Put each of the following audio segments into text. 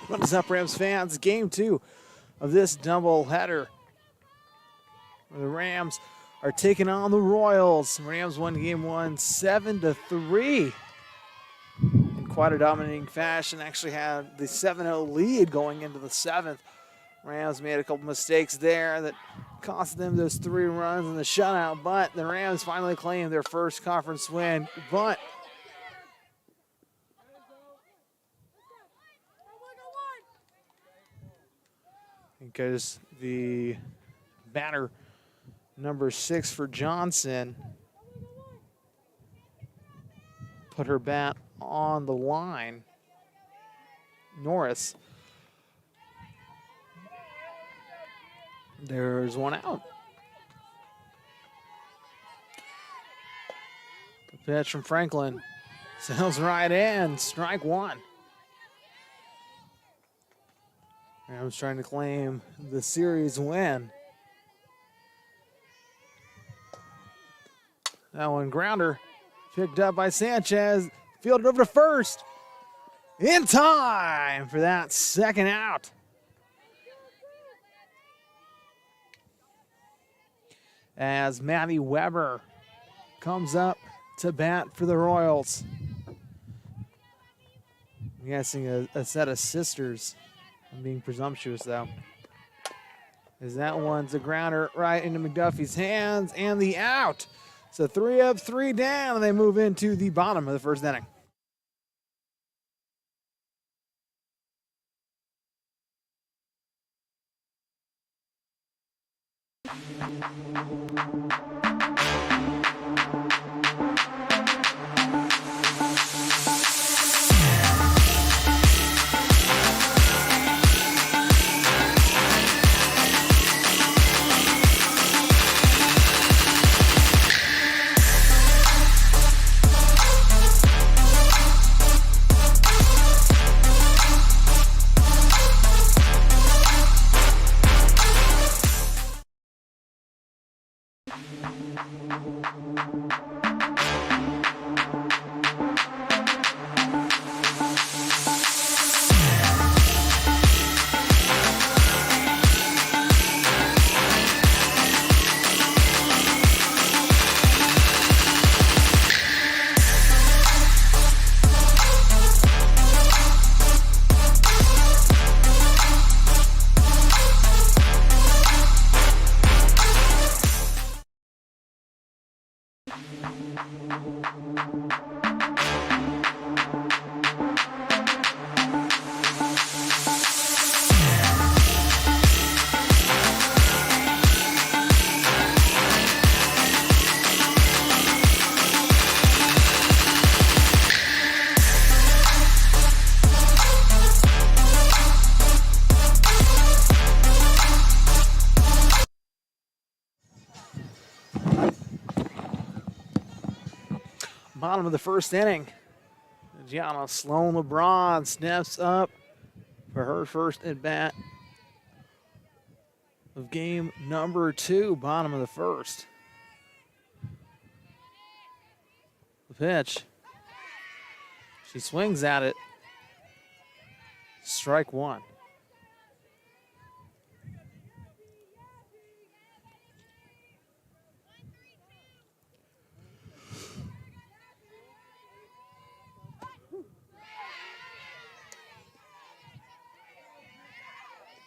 What is up, Rams fans? Game 2 of this doubleheader, where the Rams are taking on the Royals. Rams won game 1 7-3 in quite a dominating fashion. Actually had the 7-0 lead going into the 7th. Rams made a couple mistakes there that cost them those 3 runs in the shutout, but the Rams finally claimed their first conference win. But because the batter, number 6 for Johnson, put her bat on the line, Norris. There's one out. The pitch from Franklin sails right in, strike 1. Rams trying to claim the series win. That one grounder picked up by Sanchez, fielded over to first. In time for that second out. As Maddie Weber comes up to bat for the Royals. I'm guessing a set of sisters. I'm being presumptuous, though. As that one's a grounder right into McDuffie's hands, and the out. So 3 up, 3 down, and they move into the bottom of the first inning. Bottom of the first inning. Gianna Sloan LeBron steps up for her first at bat of game number 2, bottom of the first. The pitch. She swings at it. Strike 1.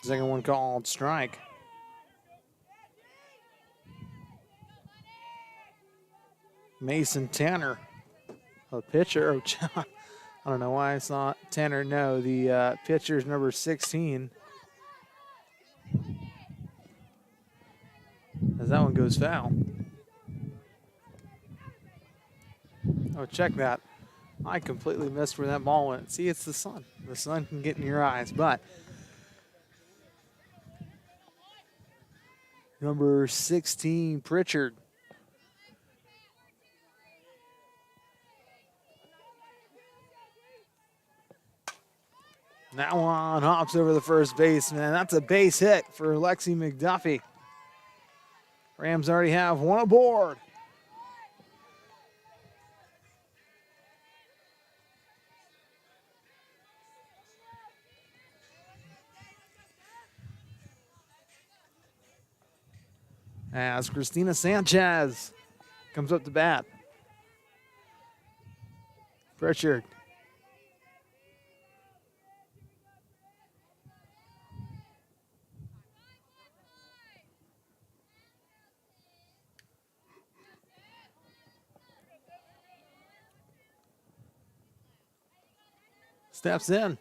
Second one called strike. Mason Tanner, a pitcher. I don't know why I saw Tanner. No, the pitcher's number 16. As that one goes foul. Oh, check that. I completely missed where that ball went. See, it's the sun. The sun can get in your eyes, but number 16, Pritchard. That one hops over the first baseman. That's a base hit for Lexi McDuffie. Rams already have one aboard. as Christina Sanchez comes up to bat. Pritchard. Steps in.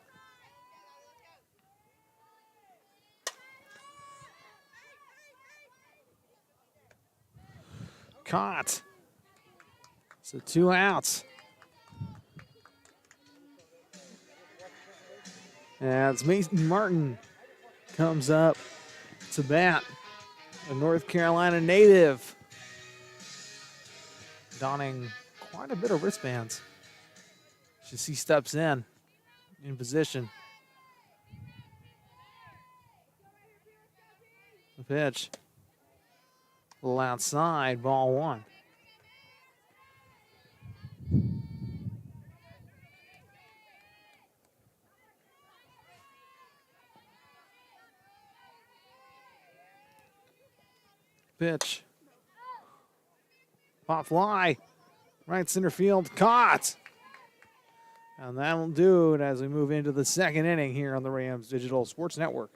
Caught. So 2 outs. As Mason Martin comes up to bat, a North Carolina native, donning quite a bit of wristbands. She steps in position. The pitch. A little outside, ball 1. Pitch. Pop fly. Right center field. Caught. And that'll do it as we move into the second inning here on the Rams Digital Sports Network.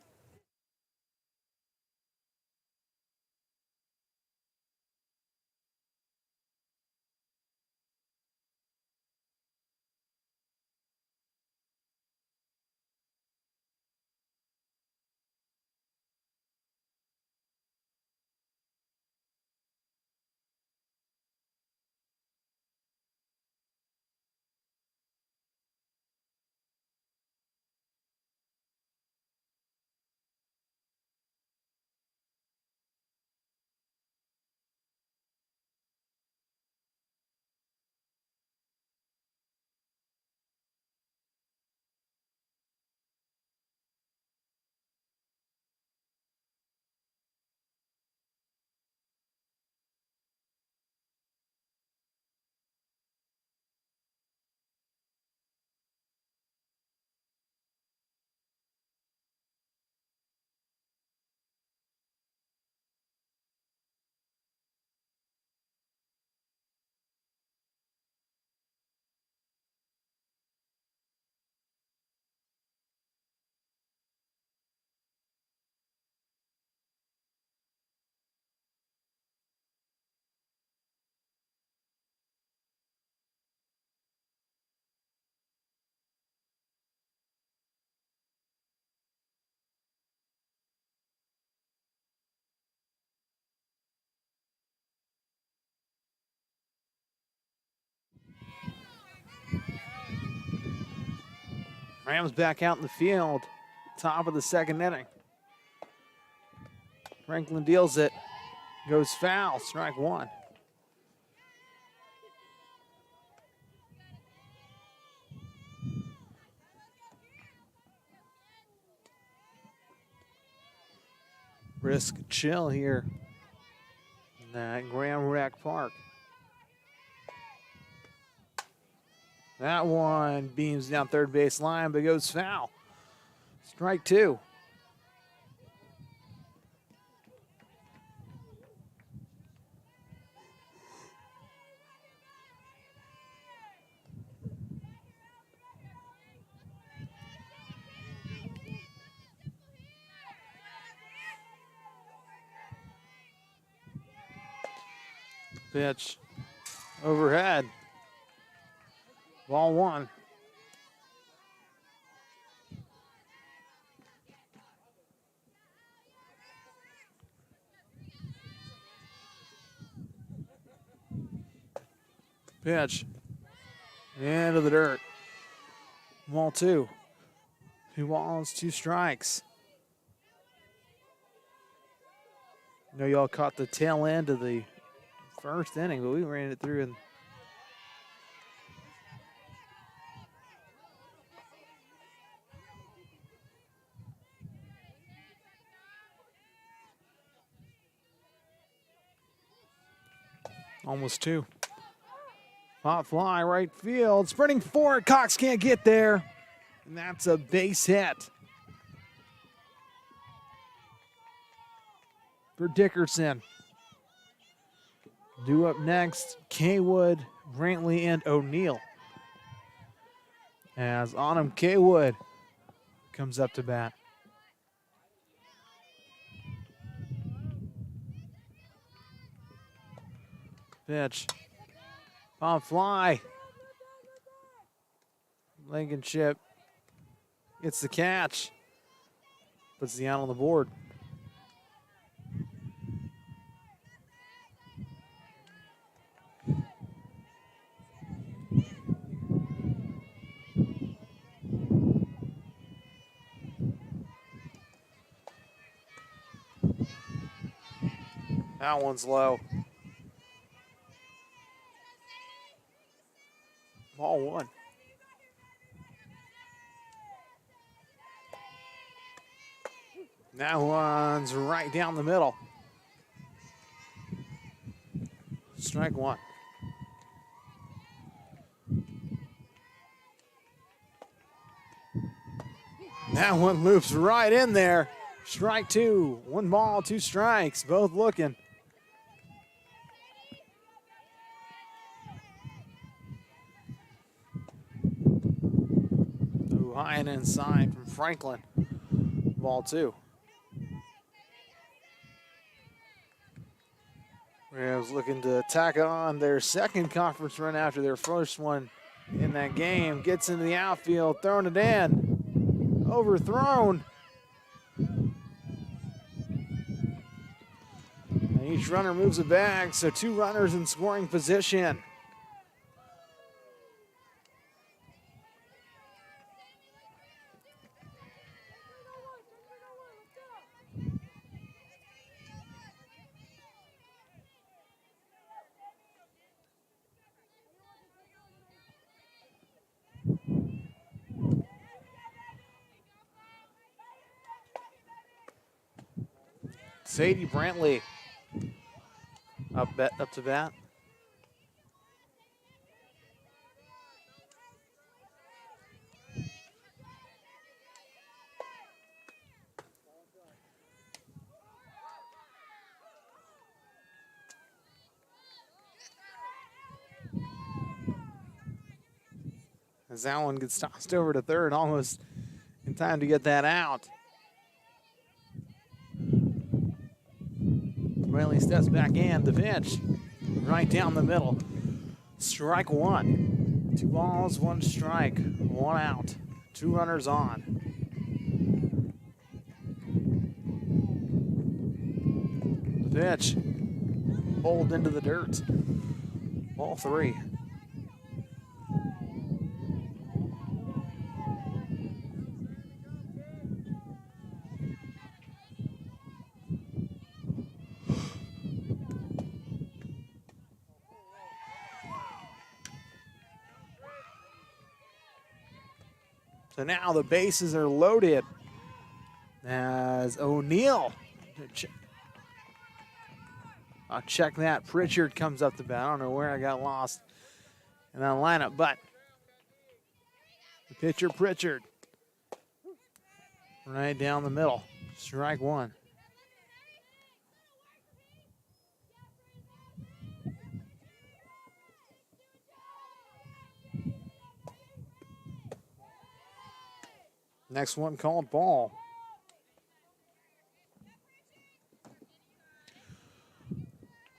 Rams back out in the field. Top of the second inning. Franklin deals it. Goes foul. Strike 1. Brisk chill here at Graham Rec Park. That one beams down third base line, but goes foul. Strike 2. Pitch overhead. Ball 1. Pitch. Into the dirt. Ball 2. 2 balls, 2 strikes. I know y'all caught the tail end of the first inning, but we ran it through in almost 2. Pop fly right field. Sprinting forward. Cox can't get there. And that's a base hit for Dickerson. Due up next, Kaywood, Brantley, and O'Neill. As Autumn Kaywood comes up to bat. Pitch. Pop fly. Blankenship gets the catch. Puts the out on the board. That one's low. Ball one. That one's right down the middle. Strike one. That one loops right in there. Strike two. 1 ball, 2 strikes. Both looking. Ooh, high and inside from Franklin. Ball 2. Rams looking to tack on their second conference run after their first one in that game. Gets into the outfield, throwing it in. Overthrown. And each runner moves it back, so 2 runners in scoring position. Sadie Brantley up to bat. As that one gets tossed over to third, almost in time to get that out. Brantley steps back in, the pitch, right down the middle. Strike one. 2 balls, 1 strike, 1 out. 2 runners on. The pitch, bowled into the dirt. Ball 3. So now the bases are loaded as O'Neill. I'll check that. Pritchard comes up the bat. I don't know where I got lost in that lineup, but the pitcher Pritchard right down the middle. Strike one. Next one called ball.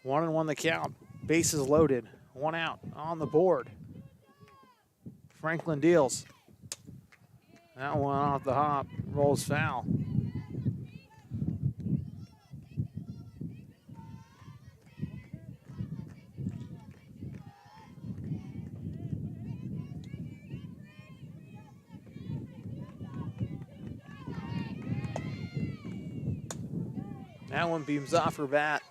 One and one the count. Bases loaded. 1 out on the board. Franklin deals. That one off the hop. Rolls foul. That one beams off her bat.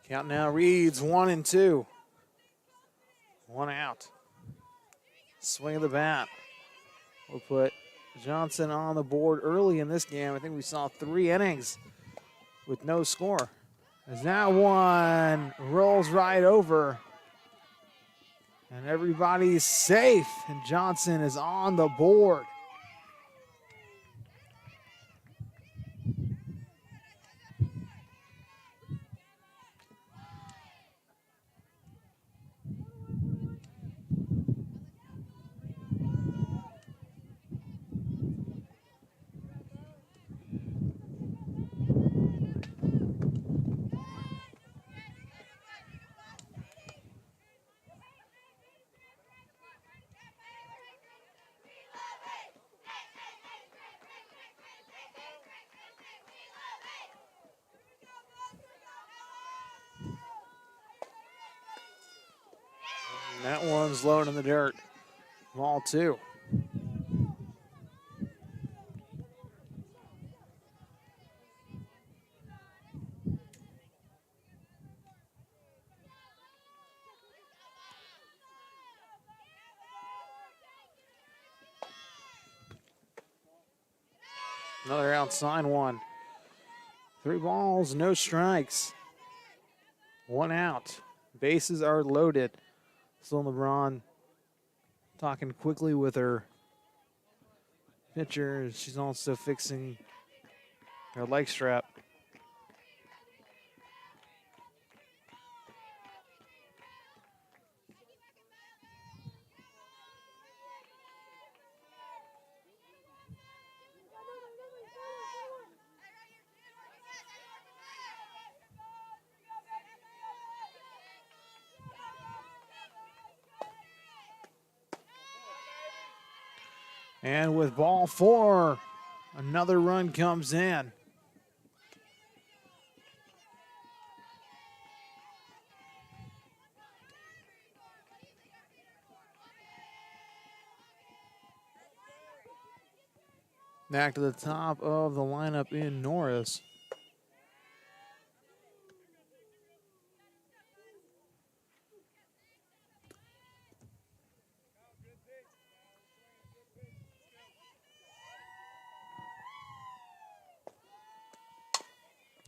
Count now reads 1 and 2. 1 out. Swing of the bat. We'll put Johnson on the board early in this game. I think we saw 3 innings with no score. As that one rolls right over. And everybody's safe. And Johnson is on the board. And that one's low in the dirt. Ball 2. Another outside one. 3 balls, no strikes. 1 out. Bases are loaded. Still LeBron talking quickly with her pitcher. She's also fixing her leg strap. And with ball 4, another run comes in. Back to the top of the lineup in Norris.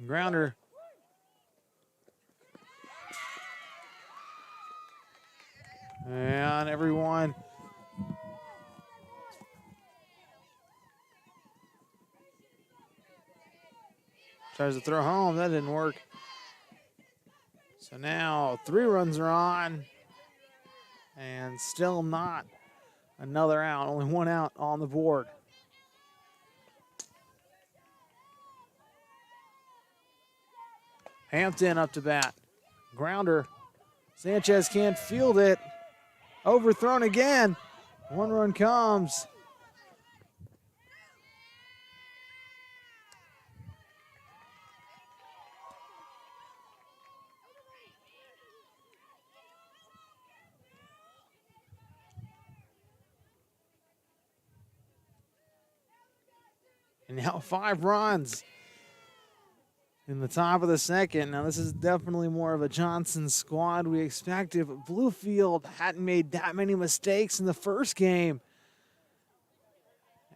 Grounder. And everyone tries to throw home. That didn't work. So now 3 runs are on. And still not another out. Only 1 out on the board. Hampton up to bat. Grounder. Sanchez can't field it. Overthrown again. 1 run comes. And now 5 runs in the top of the second. Now this is definitely more of a Johnson squad we expected, but Bluefield hadn't made that many mistakes in the first game.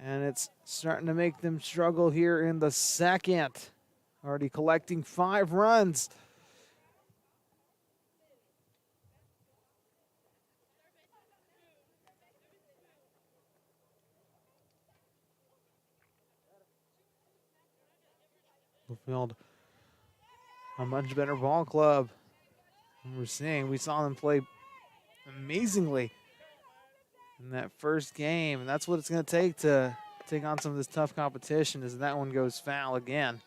And it's starting to make them struggle here in the second. Already collecting 5 runs. Bluefield, a much better ball club. And we saw them play amazingly in that first game. And that's what it's going to take on some of this tough competition, as that one goes foul again.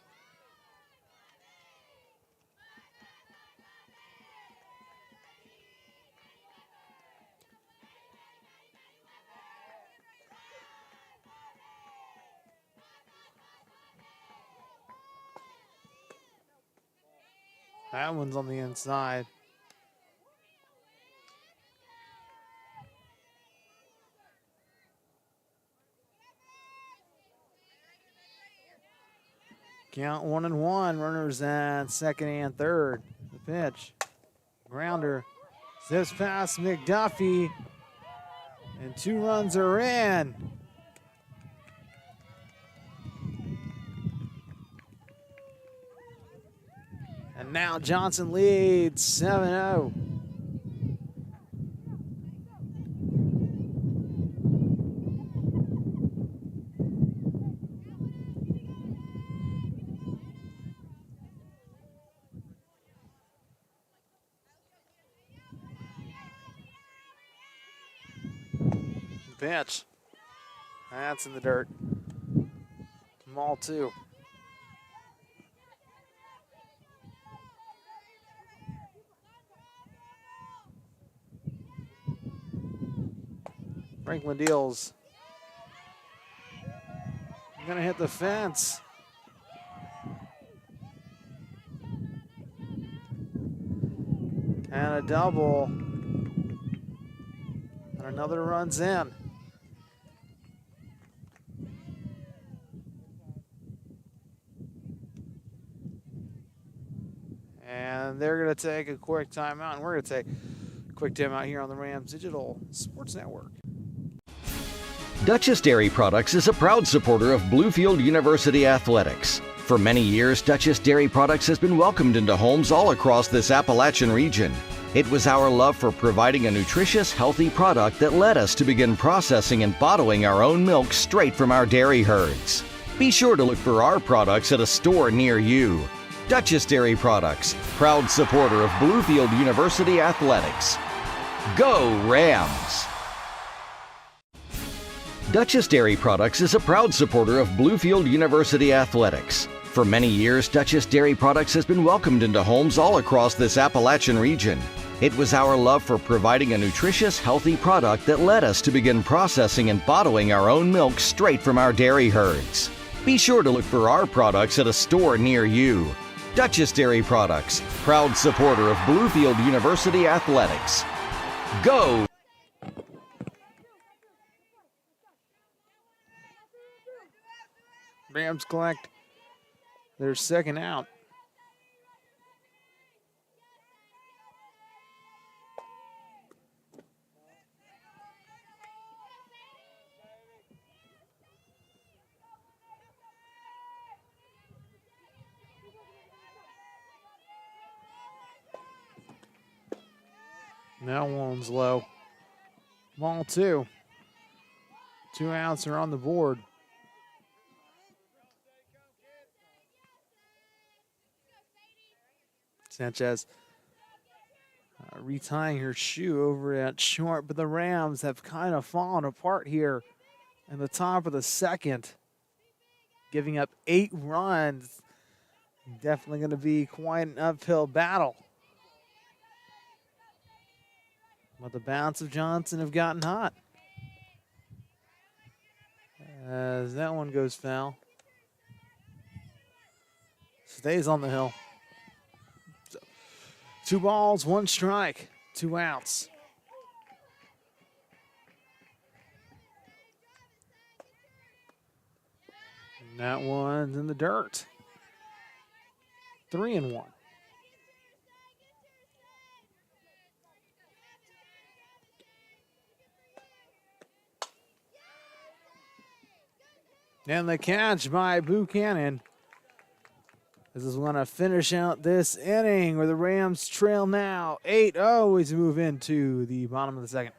That one's on the inside. Count 1-1. Runners at second and third. The pitch. Grounder zips past McDuffie. And 2 runs are in. And now Johnson leads 7-0. Pitch. That's in the dirt. Ball 2. Franklin deals. Gonna hit the fence. And a double. And another run's in. And they're going to take a quick timeout, and we're going to take a quick timeout here on the Rams Digital Sports Network. Duchess Dairy Products is a proud supporter of Bluefield University Athletics. For many years, Duchess Dairy Products has been welcomed into homes all across this Appalachian region. It was our love for providing a nutritious, healthy product that led us to begin processing and bottling our own milk straight from our dairy herds. Be sure to look for our products at a store near you. Duchess Dairy Products, proud supporter of Bluefield University Athletics. Go Rams! Duchess Dairy Products is a proud supporter of Bluefield University Athletics. For many years, Duchess Dairy Products has been welcomed into homes all across this Appalachian region. It was our love for providing a nutritious, healthy product that led us to begin processing and bottling our own milk straight from our dairy herds. Be sure to look for our products at a store near you. Duchess Dairy Products, proud supporter of Bluefield University Athletics. Go! Rams collect their second out. Now one's low. Ball two. 2 outs are on the board. Sanchez retying her shoe over at short, but the Rams have kind of fallen apart here in the top of the second, giving up 8 runs. Definitely going to be quite an uphill battle. But the bounce of Johnson have gotten hot. As that one goes foul. Stays on the hill. 2 balls, 1 strike, 2 outs. And that one's in the dirt. 3-1. And the catch by Buchanan. This is going to finish out this inning where the Rams trail now 8-0 as we move into the bottom of the second.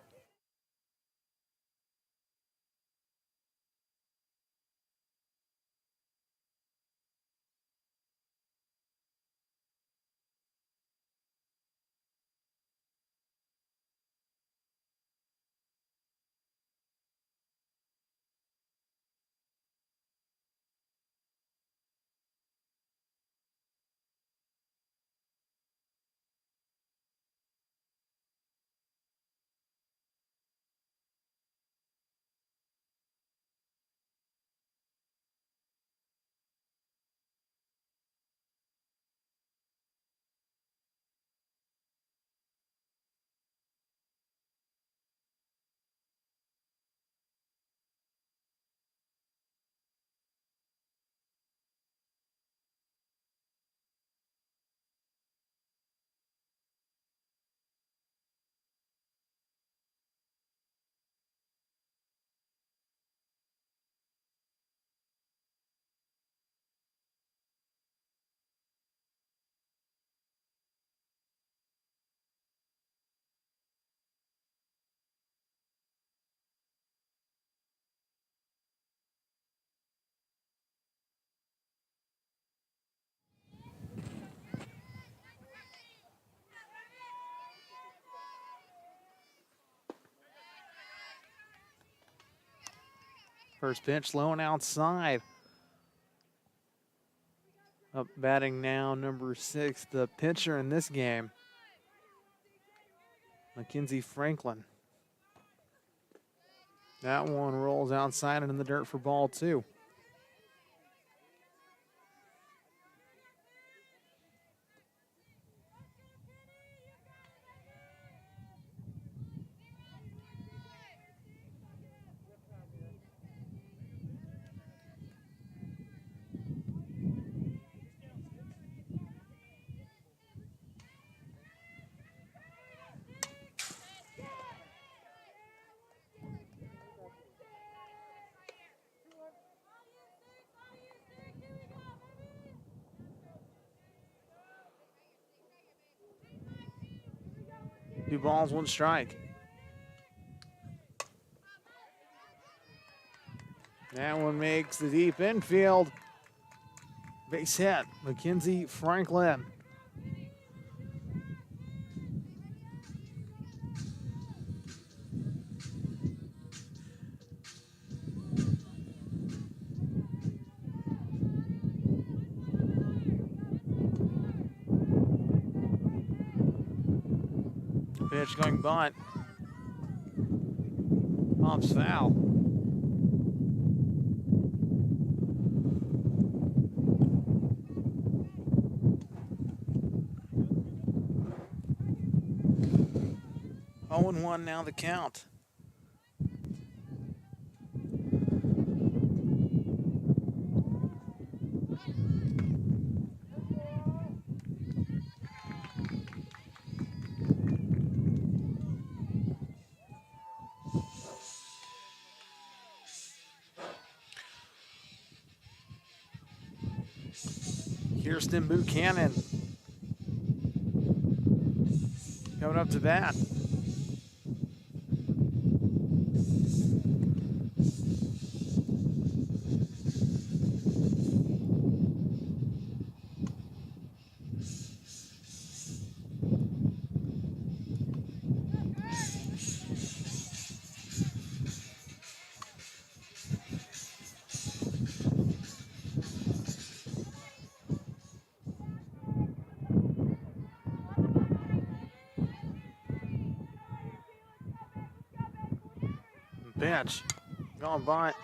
First pitch, low and outside. Up batting now, number 6, the pitcher in this game, Mackenzie Franklin. That one rolls outside and in the dirt for ball 2. 2 balls, 1 strike. That one makes the deep infield. Base hit, Mackenzie Franklin. Pitch going bunt. Pops foul. Oh and 1 now the count. Kirsten Buchanan coming up to bat. Pitch going bunt.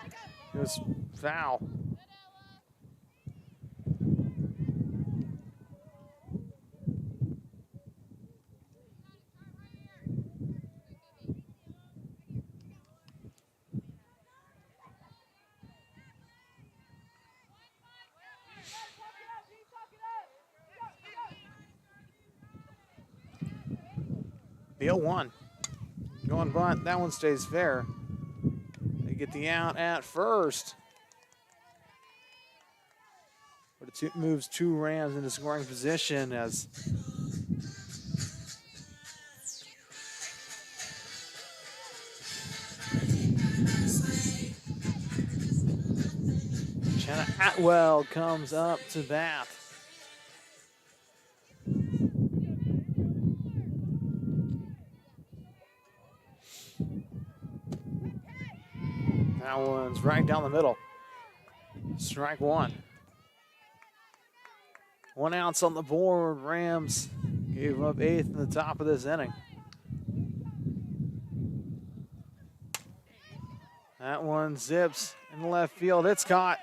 It was foul. The 0-1. Going bunt. That one stays fair. They get the out at first. But it moves 2 Rams into scoring position as Jenna Atwell comes up to bat. That one's right down the middle. Strike 1. 1 outs on the board. Rams gave up 8th in the top of this inning. That one zips in the left field. It's caught.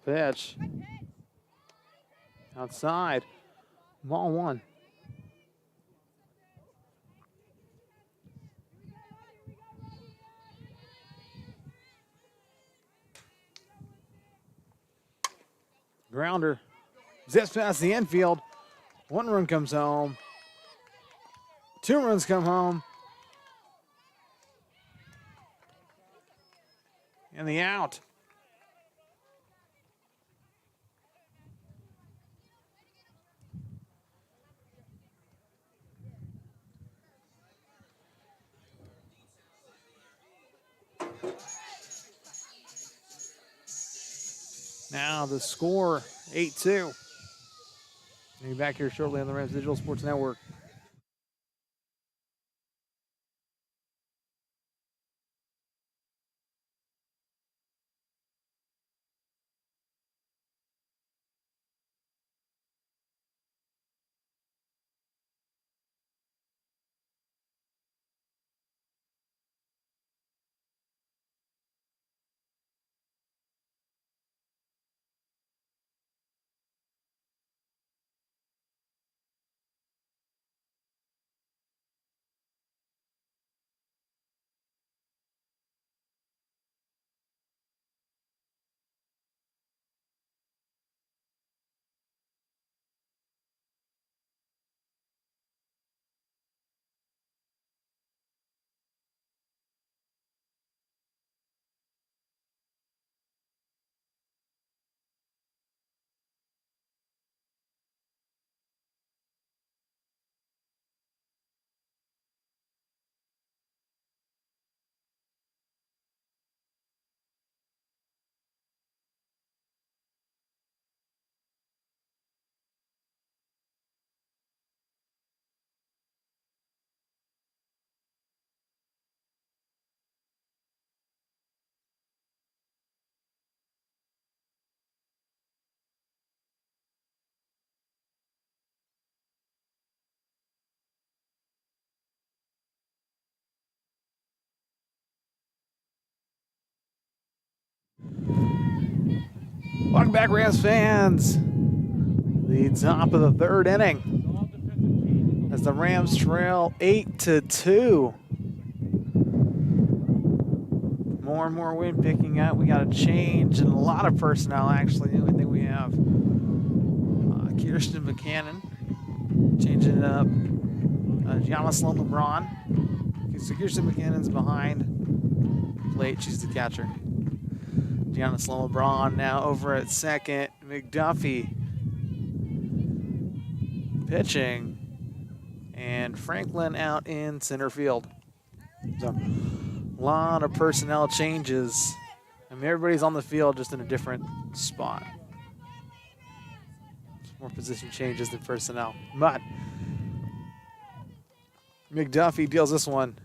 Pitch. Outside. Ball 1. Grounder. Zips past the infield. 1 run comes home. 2 runs come home. And the out. Now the score, 8-2. We'll be back here shortly on the Rams Digital Sports Network. Welcome back, Rams fans. The top of the third inning as the Rams trail 8-2. More and more wind picking up. We got a change in a lot of personnel, actually. I think we have Kirsten Buchanan changing it up. Gianna Sloan LeBron. So Kirsten Buchanan's behind plate. She's the catcher. Gianna Sloan LeBron now over at second. McDuffie pitching. And Franklin out in center field. So a lot of personnel changes. I mean, everybody's on the field just in a different spot. More position changes than personnel. But McDuffie deals this one.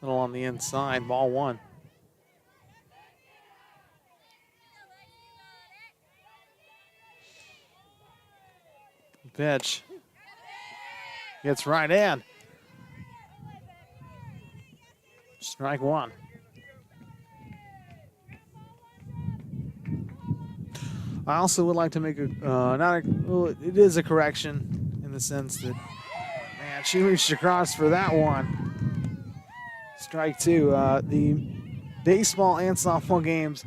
Little on the inside, ball one. Pitch. Gets right in. Strike one. I also would like to make it is a correction in the sense that, man, she reached across for that one. Strike two. The baseball and softball games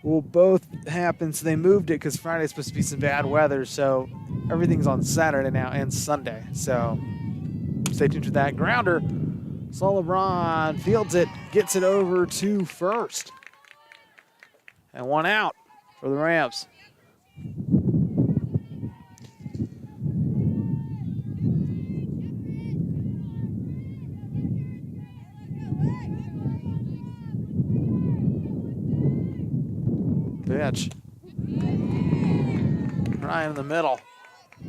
will both happen, so they moved it because Friday's supposed to be some bad weather, so everything's on Saturday now and Sunday. So stay tuned to that. Grounder. Sloan LeBron fields it, gets it over to first. And one out for the Rams. Pitch. Right in the middle.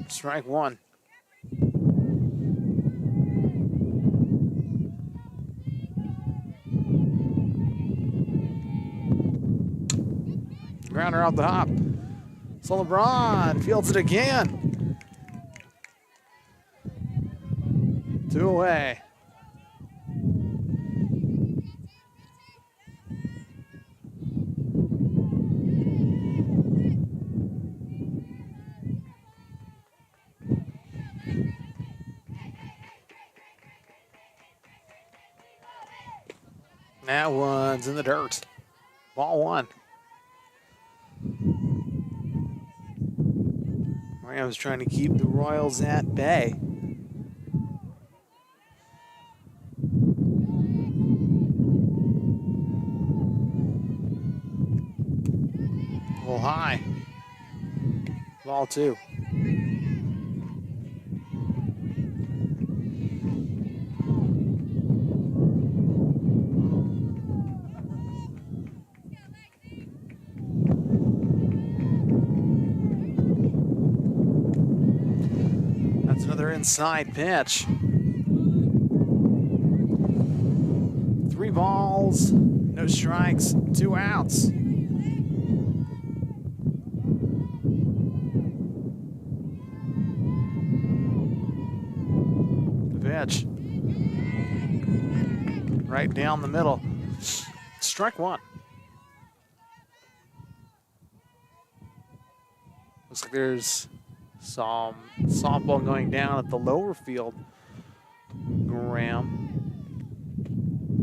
Strike one. Grounder out the hop. So LeBron fields it again. 2 away. That one's in the dirt. Ball one. Rams trying to keep the Royals at bay. A little high. Ball two. Inside pitch. 3 balls, no strikes, 2 outs. Pitch. Right down the middle. Strike one. Looks like there's some softball going down at the lower field. Graham.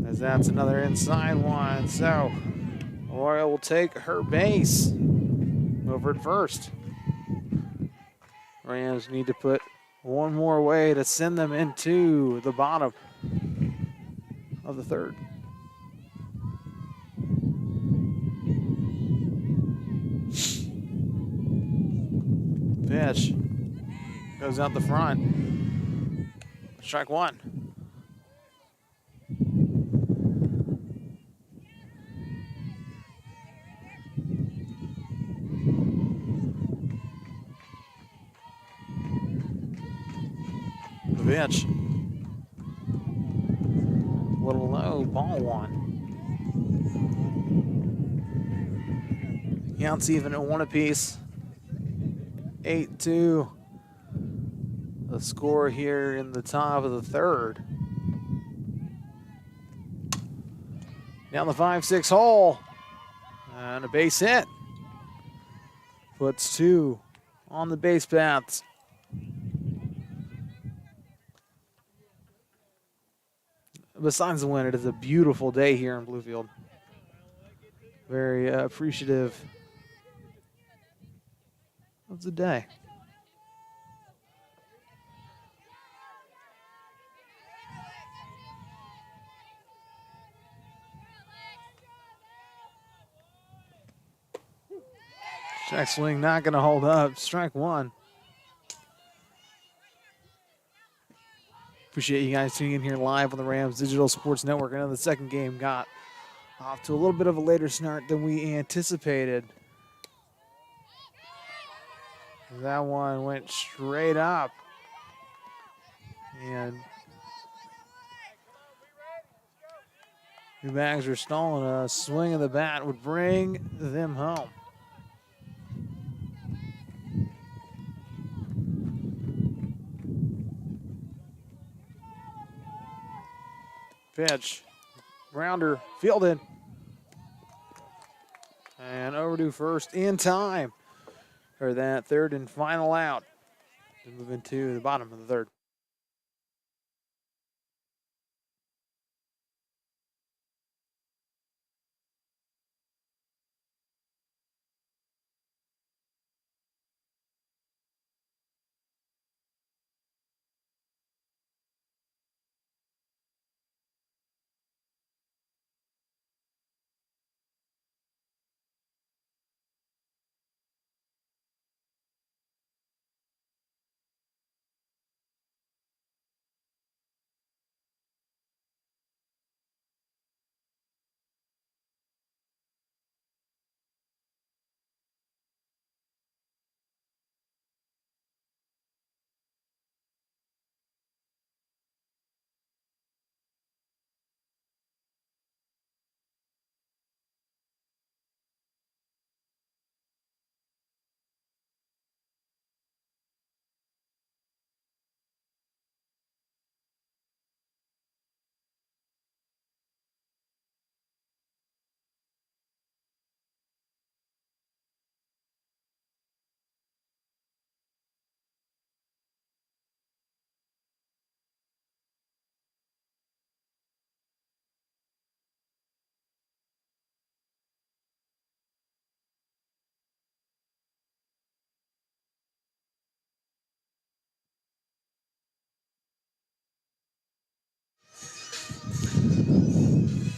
As that's another inside one. So Royal will take her base over at first. Rams need to put one more away to send them into the bottom of the third. Pitch goes out the front. Strike one. The pitch. A little low, ball one. Counts even at 1 apiece. 8-2. The score here in the top of the third. Down the 5-6 hole. And a base hit. Puts 2 on the base paths. Besides the win, it is a beautiful day here in Bluefield. Very appreciative of the day. Check swing not going to hold up. Strike 1. Appreciate you guys tuning in here live on the Rams Digital Sports Network. I know the second game got off to a little bit of a later start than we anticipated. That one went straight up. And New Bags are stalling. A swing of the bat would bring them home. Pitch, grounder, fielded, and over to first in time for that third and final out. Moving to the bottom of the third.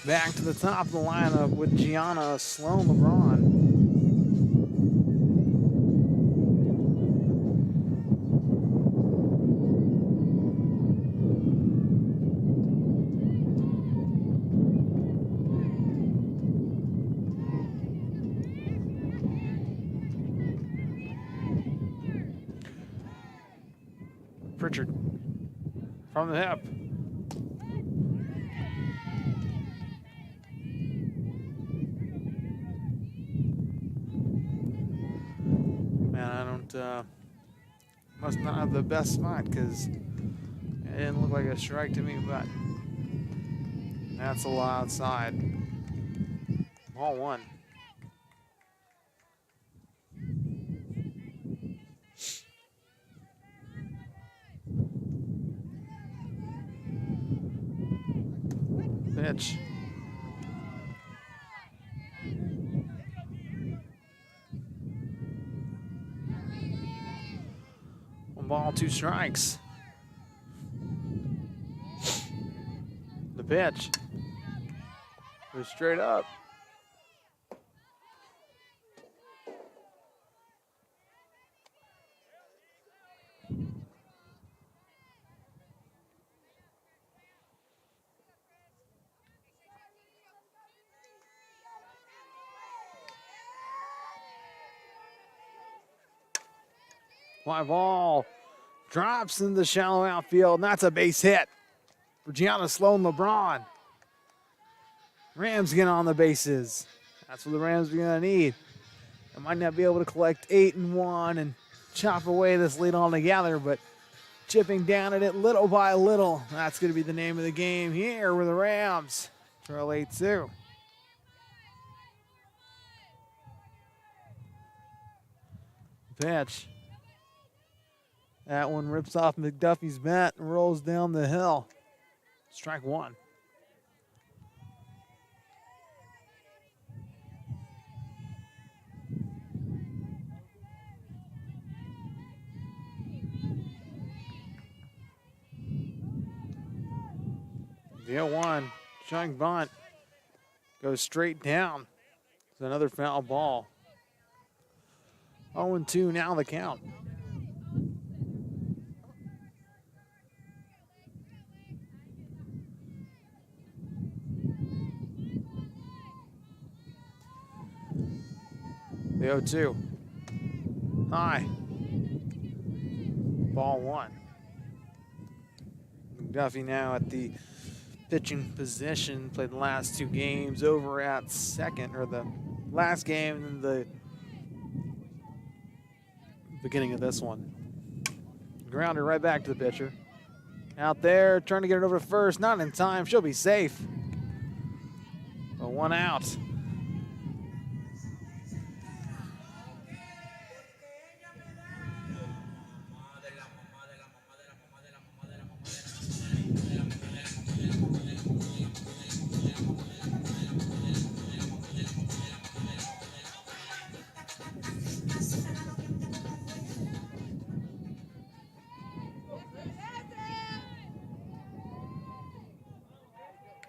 Back to the top of the lineup with Gianna Sloan LeBron. Pritchard from the hip. Must not have the best spot because it didn't look like a strike to me, but that's a little outside. Ball 1. Pitch. Ball, 2 strikes. The pitch goes straight up. Fly ball drops in the shallow outfield, and that's a base hit for Gianna Sloan LeBron. Rams get on the bases. That's what the Rams are going to need. They might not be able to collect 8 and 1 and chop away this lead altogether, but chipping down at it little by little, that's going to be the name of the game here with the Rams. Trail 8-2. Pitch. That one rips off McDuffie's bat and rolls down the hill. Strike one. The 0-1, Chung bunt goes straight down. It's another foul ball. 0-2 now the count. The 0-2. High. Ball one. McDuffie now at the pitching position. Played the last two games over at second, or the last game and the beginning of this one. Grounder right back to the pitcher. Out there, trying to get it over to first. Not in time. She'll be safe. But one out.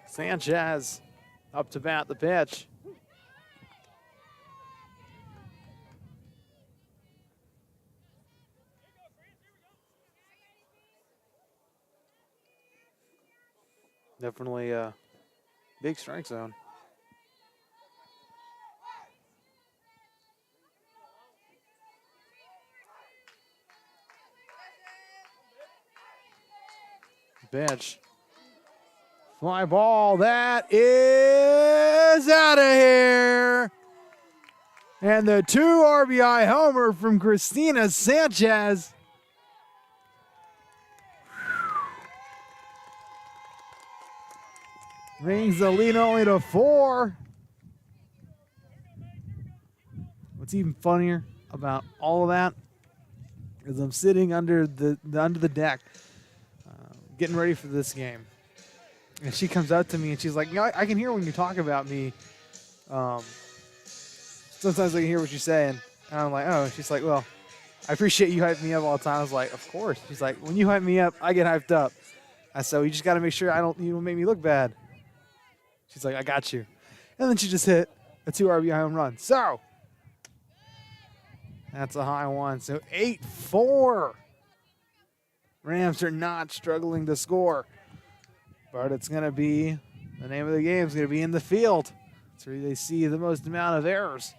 Sanchez up to bat the pitch. Definitely a big strike zone. Pitch. Fly ball, that is out of here. And the 2 RBI homer from Christina Sanchez. Brings the lead only to 4. What's even funnier about all of that is I'm sitting under the deck, getting ready for this game. And she comes up to me and she's like, you know, I can hear when you talk about me. Sometimes I can hear what you're saying. And I'm like, oh. She's like, well, I appreciate you hyping me up all the time. I was like, of course. She's like, when you hype me up, I get hyped up. I said, well, you just got to make sure you don't make me look bad. She's like, I got you. And then she just hit a 2 RBI home run. So that's a high one. So 8-4. Rams are not struggling to score. But it's going to be, the name of the game is going to be in the field. That's where they see the most amount of errors.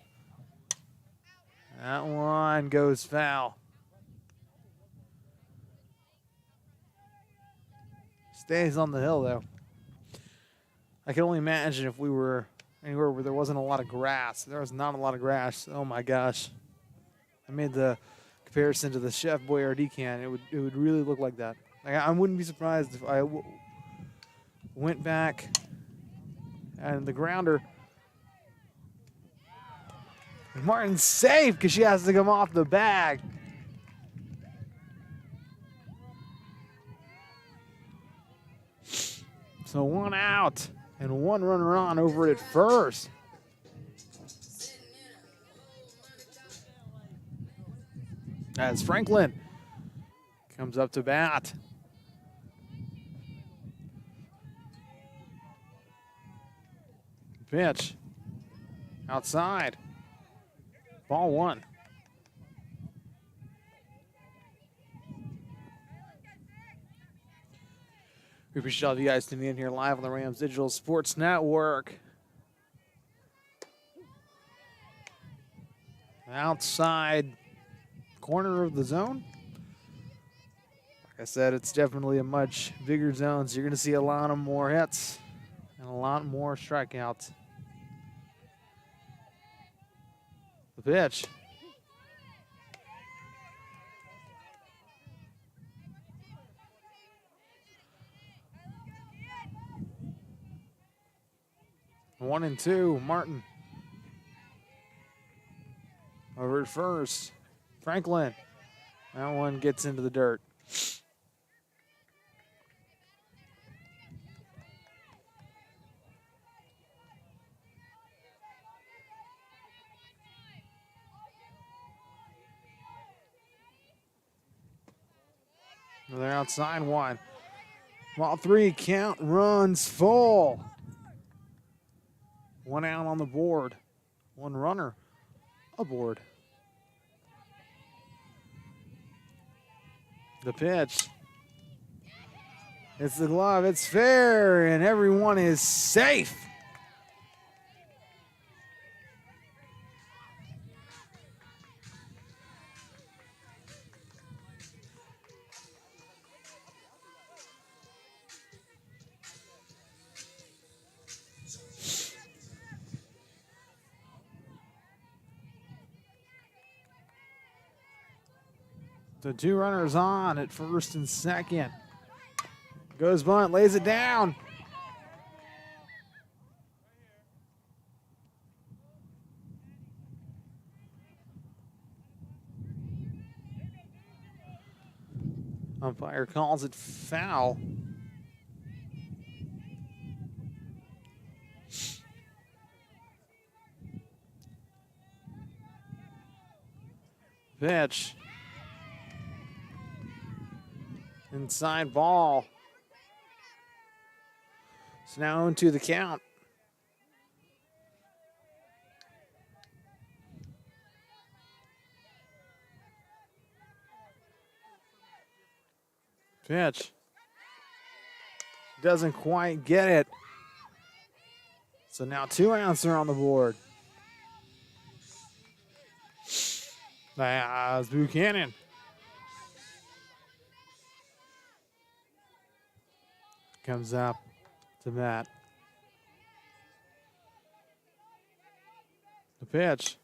That one goes foul. Stays on the hill, though. I can only imagine if we were anywhere where there wasn't a lot of grass. There was not a lot of grass. Oh, my gosh. I made the comparison to the Chef Boyardee can. It would really look like that. Like, I wouldn't be surprised if I went back and the grounder. Martin's safe because she has to come off the bag. So 1 out and 1 runner on over at first. As Franklin comes up to bat. Pitch. Outside. Ball one. We appreciate all of you guys tuning in here live on the Rams Digital Sports Network. Outside corner of the zone. Like I said, it's definitely a much bigger zone, so you're going to see a lot of more hits and a lot more strikeouts. The pitch. One and two, Martin. Over at first. Franklin. That one gets into the dirt. They're outside one. Ball 3 count, runs full. One out on the board. One runner aboard. The pitch. It's the glove. It's fair, and everyone is safe. So 2 runners on at first and second. Goes bunt, lays it down. Umpire calls it foul. Pitch. Inside ball. It's now into the count. Pitch. Doesn't quite get it. So now 2 outs are on the board. That's Buchanan. Comes up to Matt. The pitch.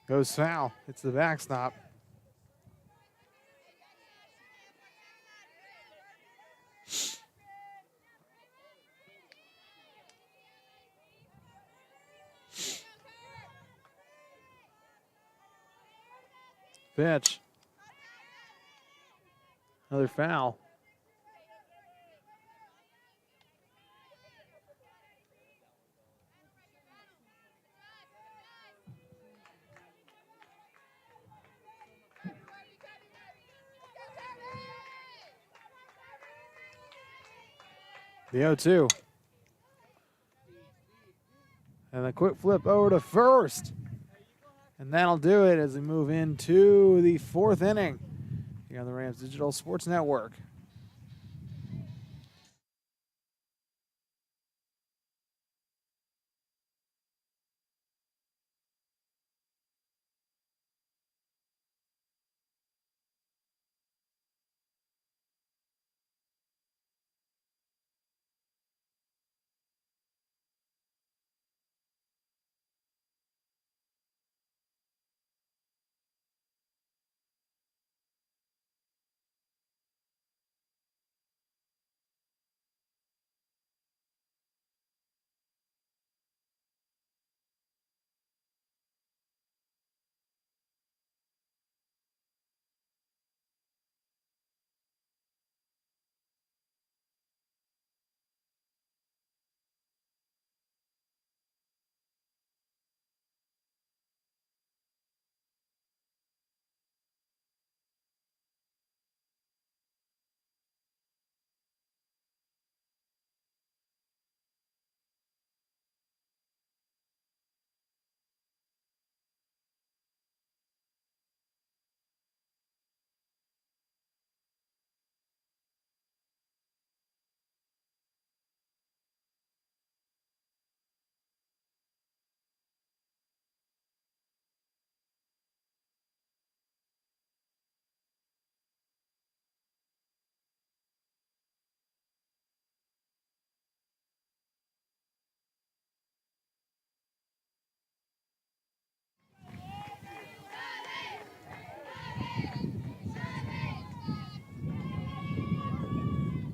Goes foul. It's the backstop. Pitch. Another foul. The 0-2. And a quick flip over to first. And that'll do it as we move into the 4th inning here on the Rams Digital Sports Network.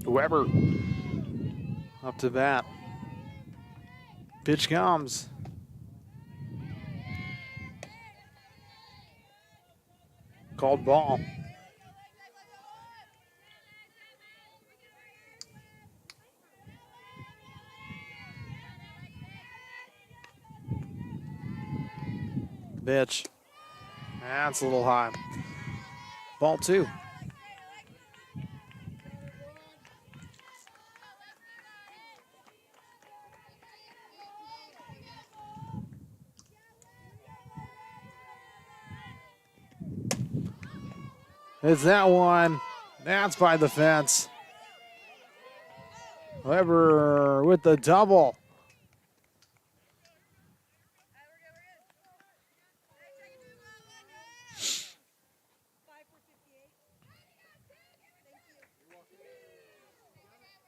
Weber up to bat. Pitch comes. called ball. Pitch. That's a little high. Ball 2. It's that one. That's by the fence. Weber with the double.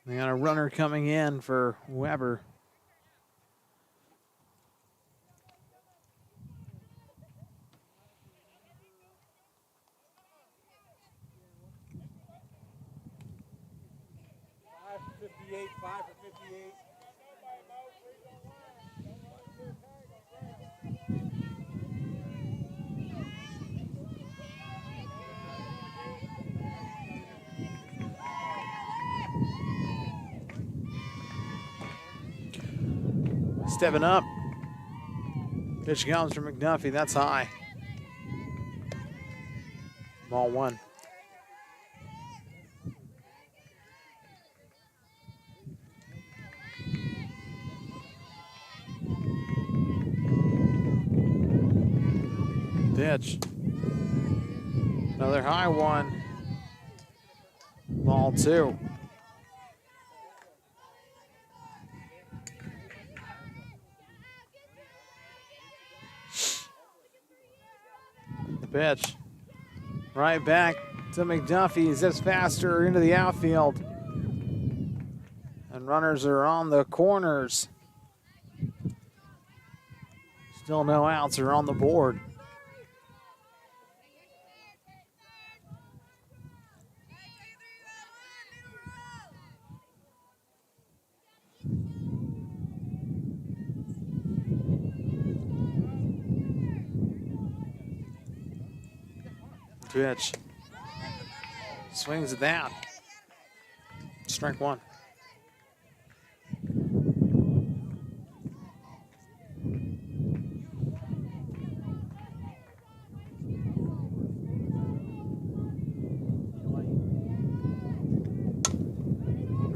They got a runner coming in for Weber. Stepping up. Pitch comes from McDuffie. That's high. Ball 1. Pitch. Another high one. Ball 2. Pitch. Right back to McDuffie. Zips faster into the outfield. And runners are on the corners. Still no outs are on the board. Pitch. Swings it down. Strike 1.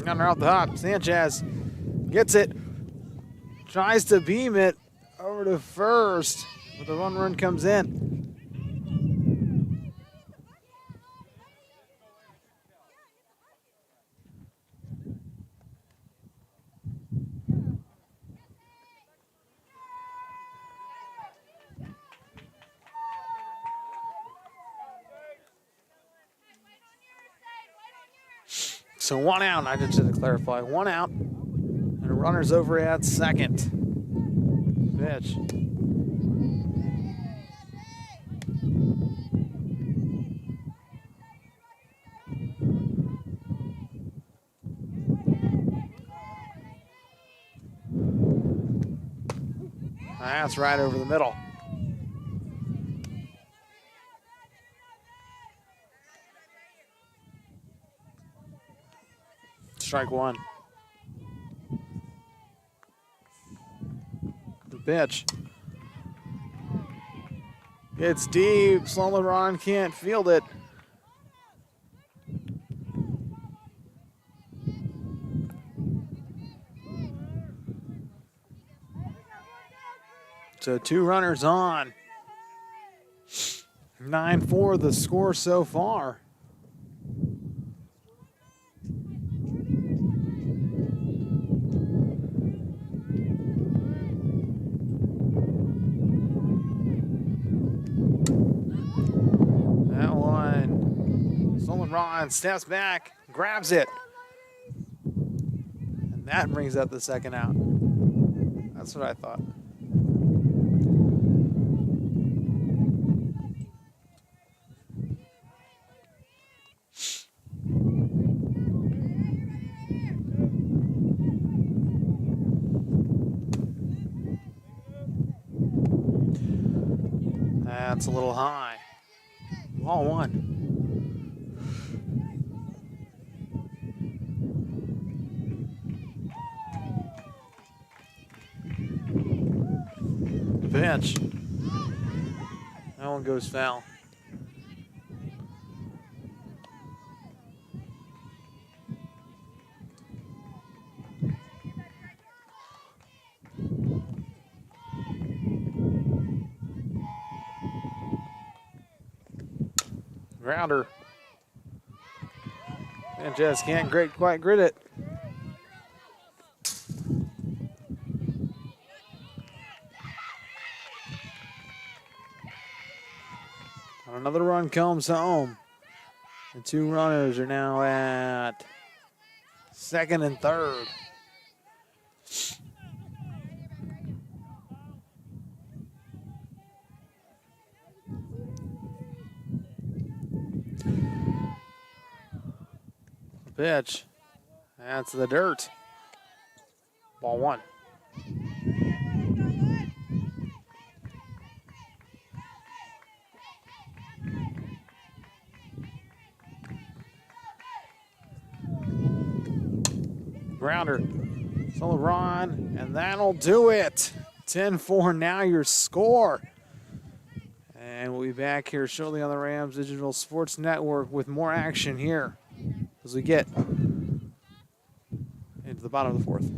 Runner out the hop. Sanchez gets it. Tries to beam it over to first, but the run comes in. So 1 out, I just had to clarify. 1 out, and a runner's over at second. Pitch. That's right over the middle. Strike 1. The pitch. It's deep. Sloan LeBron can't field it. So 2 runners on. 9-4 the score so far. Ron steps back, grabs it. And that brings up the second out. That's what I thought. That's a little high. Ball one. Pitch. That one goes foul. Grounder. Sanchez can't quite grit it. Another run comes home. The two runners are now at second and third. Pitch. That's the dirt. Ball one. Grounder. So run, and that'll do it. 10-4 now your score. And we'll be back here shortly on the Rams Digital Sports Network with more action here as we get into the bottom of the fourth.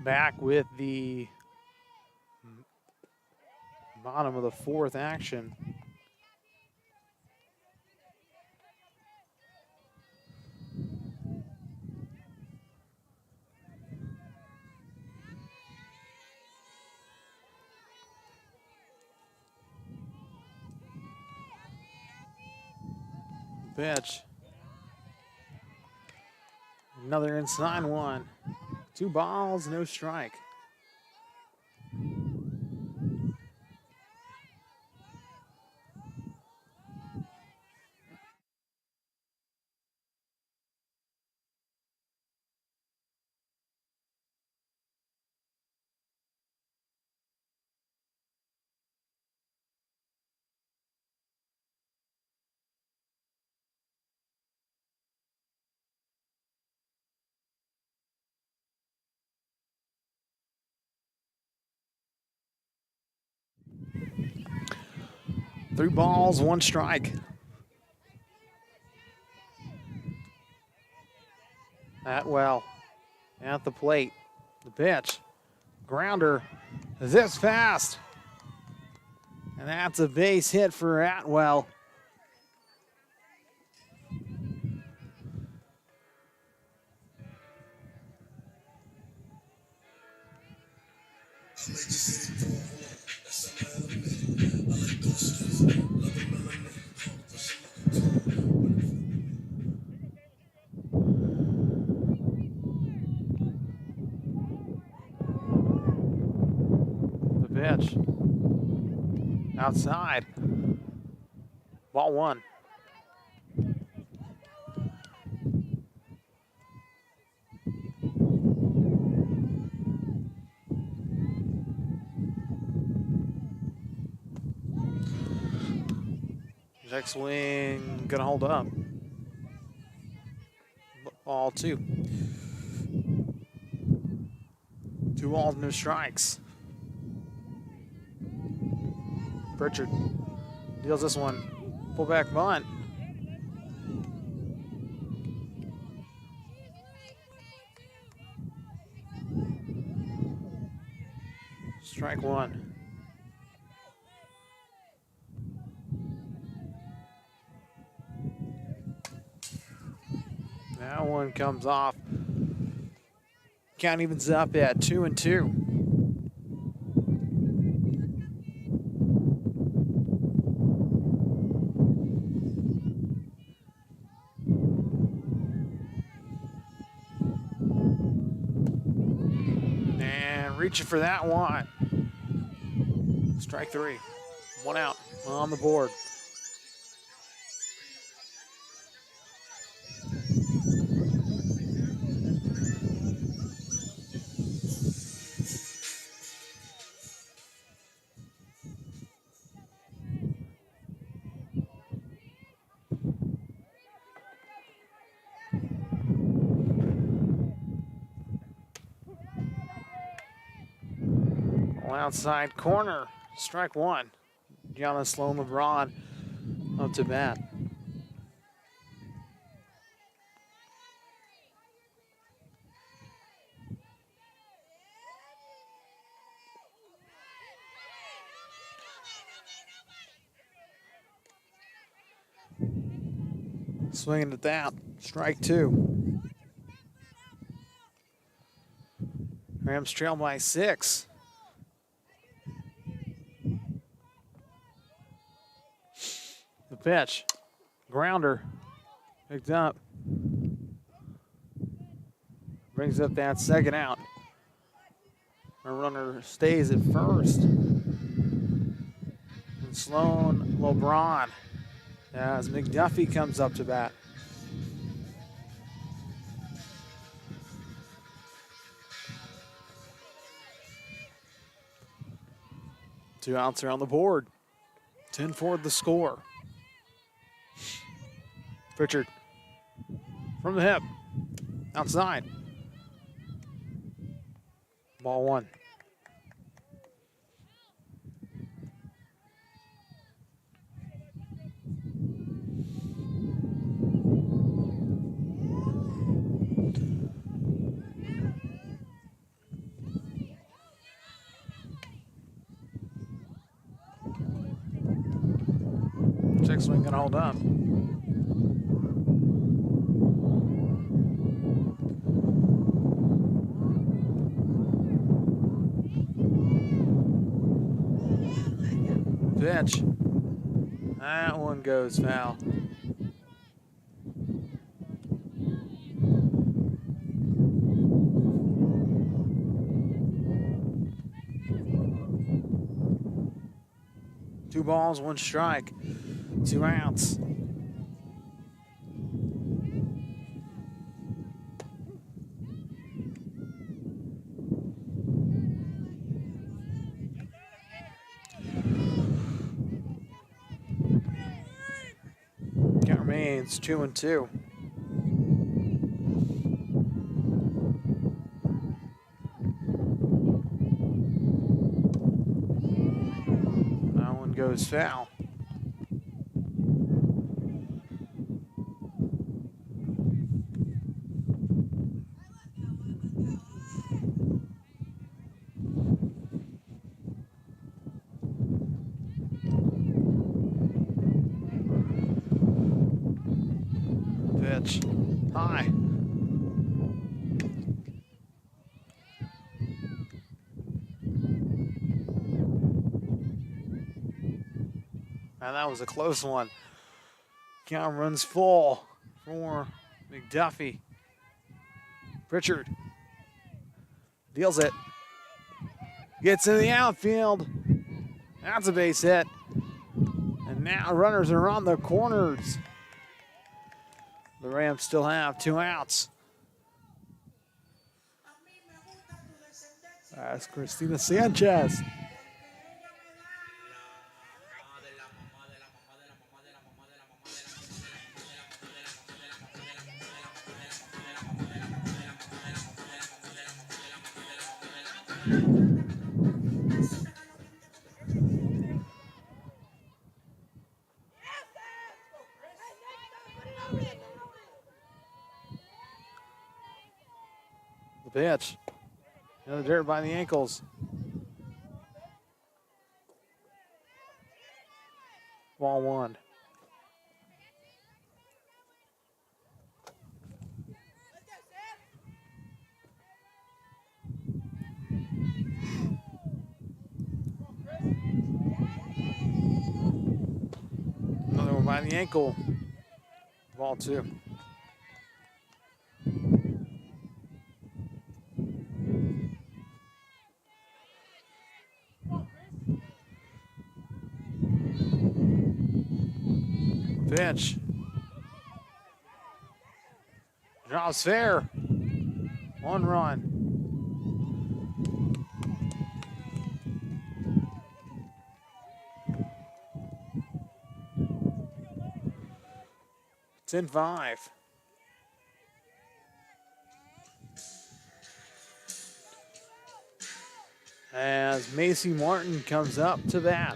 Back with the bottom of the fourth action. Pitch. Another inside one. 2 balls, no strike. Three balls, 1 strike. Atwell at the plate. The pitch. Grounder this fast. And that's a base hit for Atwell. outside. Ball one. Next wing gonna hold up. Ball two. 2 balls, no strikes. Pritchard deals this one. Pull back bunt. Strike one. That one comes off. Count evens up at 2-2. And reaching for that one. Strike three. 1 out on the board. Outside corner, strike one. Giannis Sloan LeBron up to bat. Swinging at that, strike two. Rams trail by 6. The pitch, grounder, picked up. Brings up that second out. Our runner stays at first. And Sloan LeBron as McDuffie comes up to bat. Two outs are on the board. 10-4 the score. Pritchard from the hip, outside. Ball one. Check swing gonna hold up. Pitch. That one goes foul. Two balls, 1 strike, 2 outs. Count remains 2-2. That one goes foul. Pitch high. And that was a close one. Count runs full for McDuffie. Pritchard deals it. Gets in the outfield. That's a base hit. And now runners are on the corners. The Rams still have 2 outs. That's Christina Sanchez. The pitch. Another dirt by the ankles. Ball 1. Another one by the ankle. Ball 2. Pitch. Drops fair. 1 run. It's in 5. As Macy Martin comes up to bat.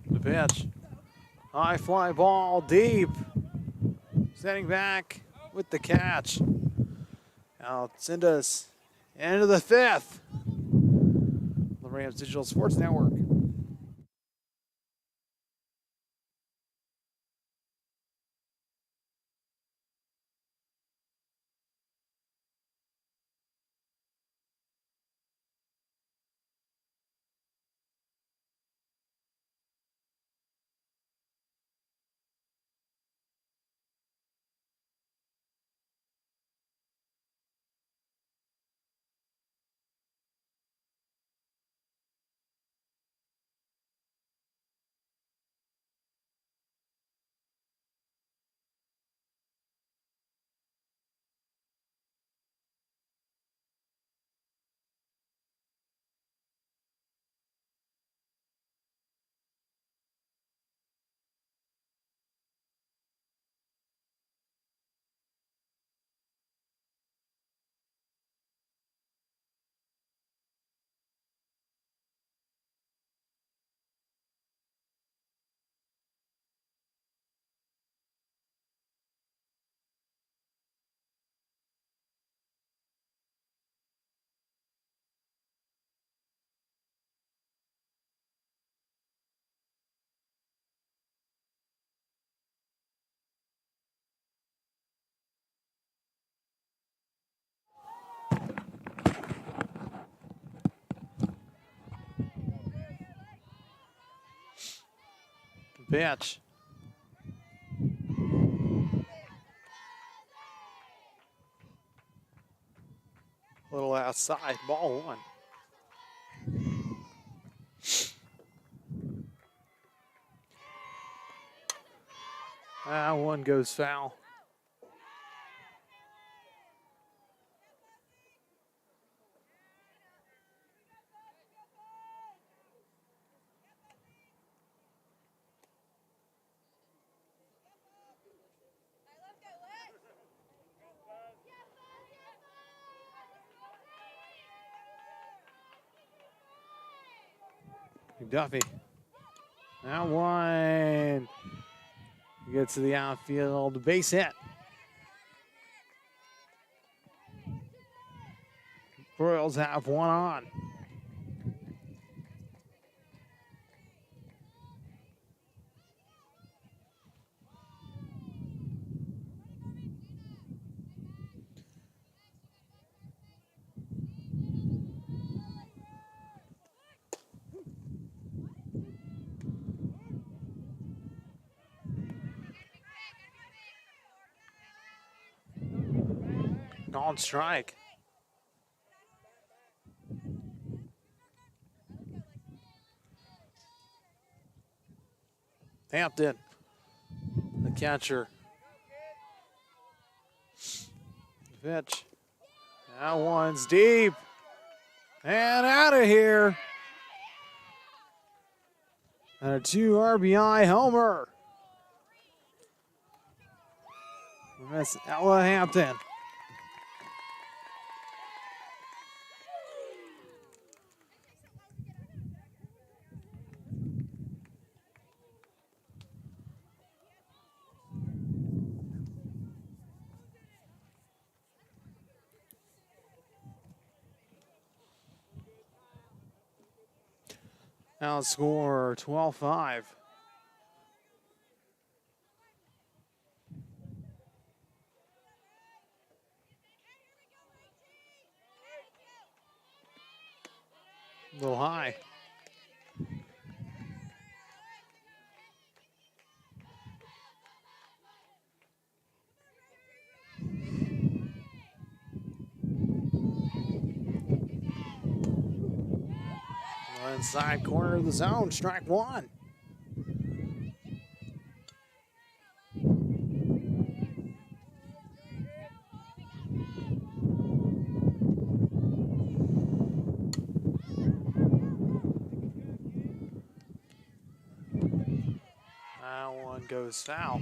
The pitch. High fly ball deep. Setting back with the catch. Now send us into the 5th. The Rams Digital Sports Network. Pitch. A little outside, ball 1. One goes foul. McDuffie. That one gets to the outfield, base hit. Royals have 1 on. called strike. Hampton, the catcher. Pitch. That one's deep. And out of here. And a 2 RBI homer. That's Ella Hampton. Now score 12-5. A little high. Inside corner of the zone, strike one. That one goes foul.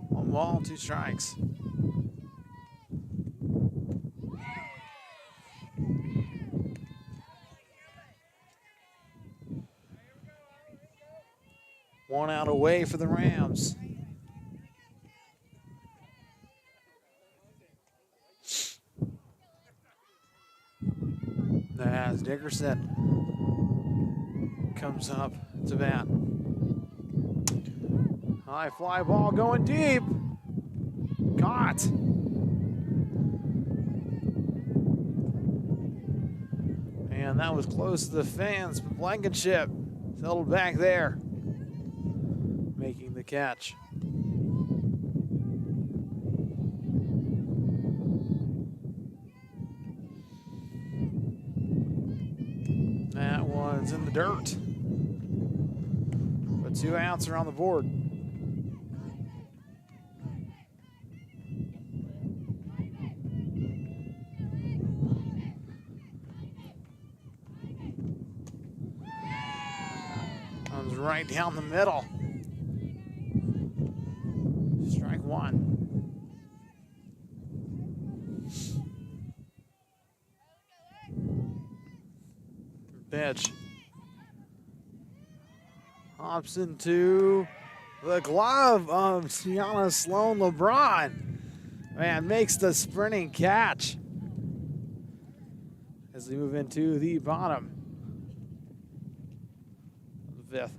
One ball, 2 strikes. One out away for the Rams. As Dickerson comes up to bat. High fly ball going deep. Caught. And that was close to the fence, but Blankenship settled back there, making the catch. That one's in the dirt. But 2 outs are on the board. Comes right down the middle. Strike one. Pitch. Hops into the glove of Tiana Sloan LeBron. Man, makes the sprinting catch as we move into the bottom of the 5th.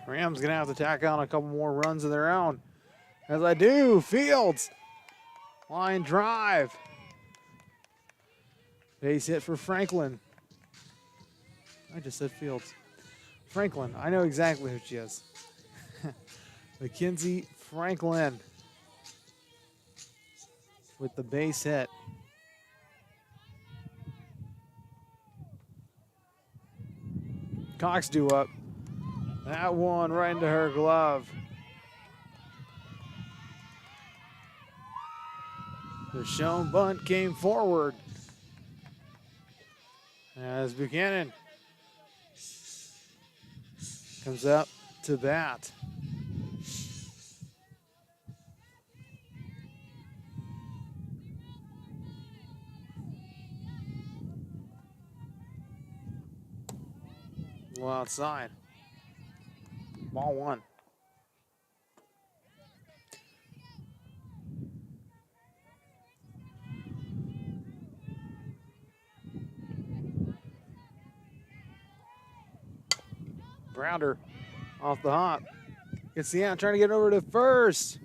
Rams gonna have to tack on a couple more runs of their own. As I do, Fields, line drive. Base hit for Franklin. I just said Fields. Franklin, I know exactly who she is. Mackenzie Franklin with the base hit. Cox due up. That one right into her glove. The Schoen bunt came forward as Buchanan comes up to bat. Well, outside. Ball one. Grounder off the hop. Gets the out, trying to get over to first.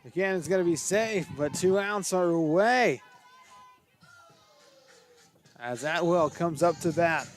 Again, it's going to be safe, but 2 outs are away. As Atwell comes up to bat.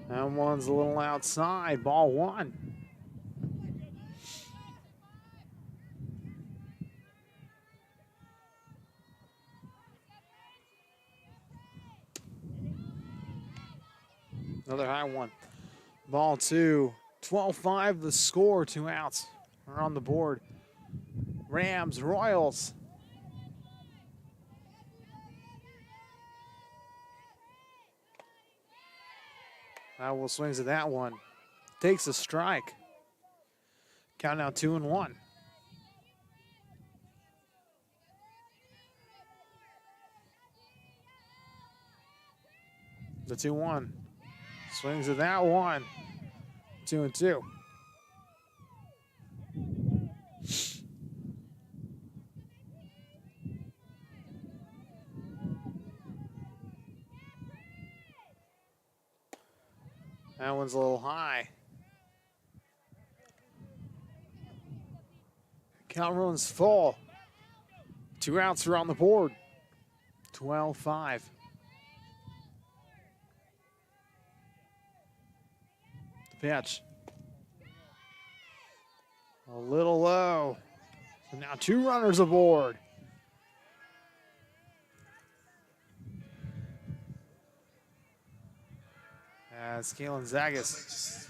That one's a little outside. Ball one. Another high one. Ball two. 12-5 the score. 2 outs are on the board. Rams, Royals. Howell swings at that one. Takes a strike. Count now 2-1. The 2-1. Swings at that one. 2-2. That one's a little high. Count runs full. 2 outs are on the board. 12-5. The pitch. A little low. So now 2 runners aboard. As Kalen Zagas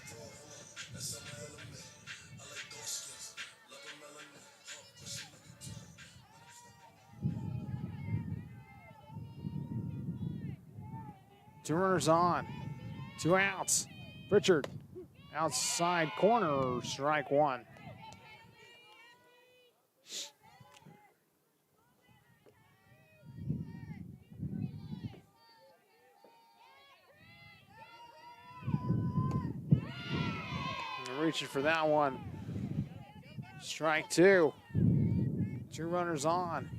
two runners on, 2 outs. Pritchard, outside corner, strike one. Reaching for that one. Strike two. 2 runners on.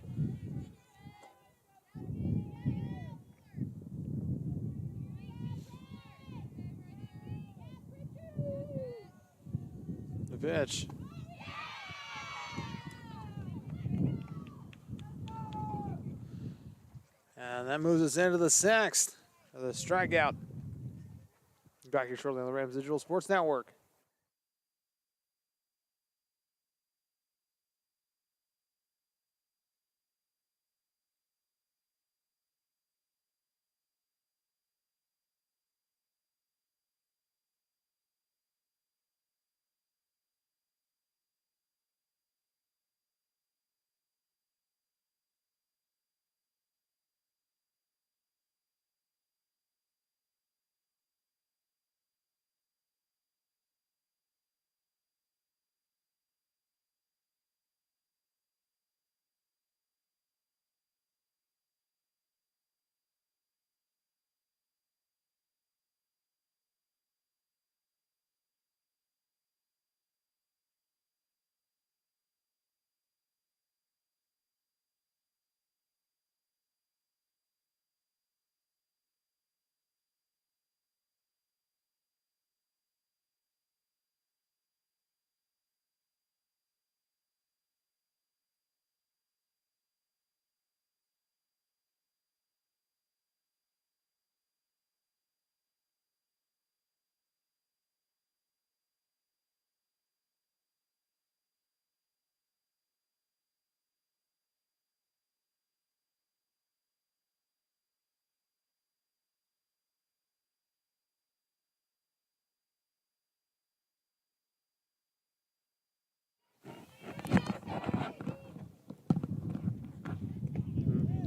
The pitch. And that moves us into the 6th. The strikeout. Back here shortly on the Rams Digital Sports Network.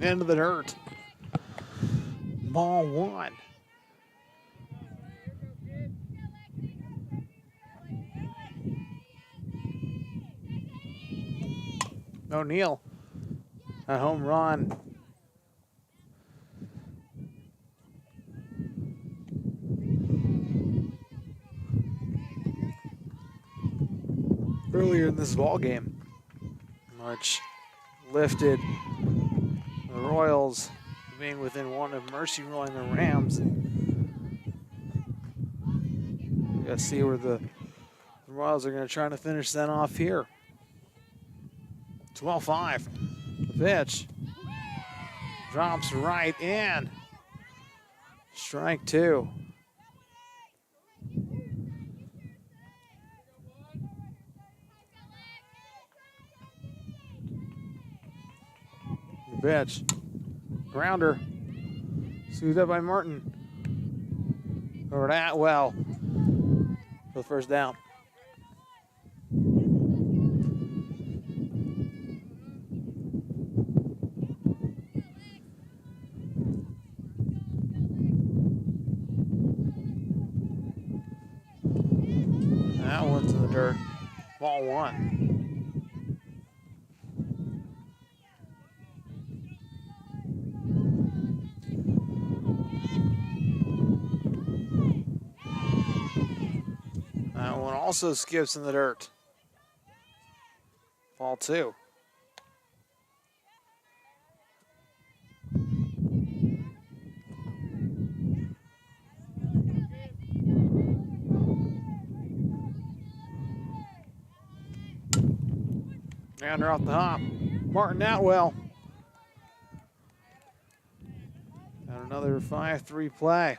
Into the dirt. Ball one. O'Neal. A home run. Earlier in this ball game, which lifted the Royals being within one of Mercy rolling the Rams. We gotta see where the Royals are gonna try to finish that off here. 12-5. The pitch drops right in. Strike two. The pitch. Grounder. Scooped up by Martin. Over to Atwell for the first down. That one's in the dirt. Ball one. That one also skips in the dirt. Ball two. Grounder off the hop. Martin Atwell. And another 5-3 play.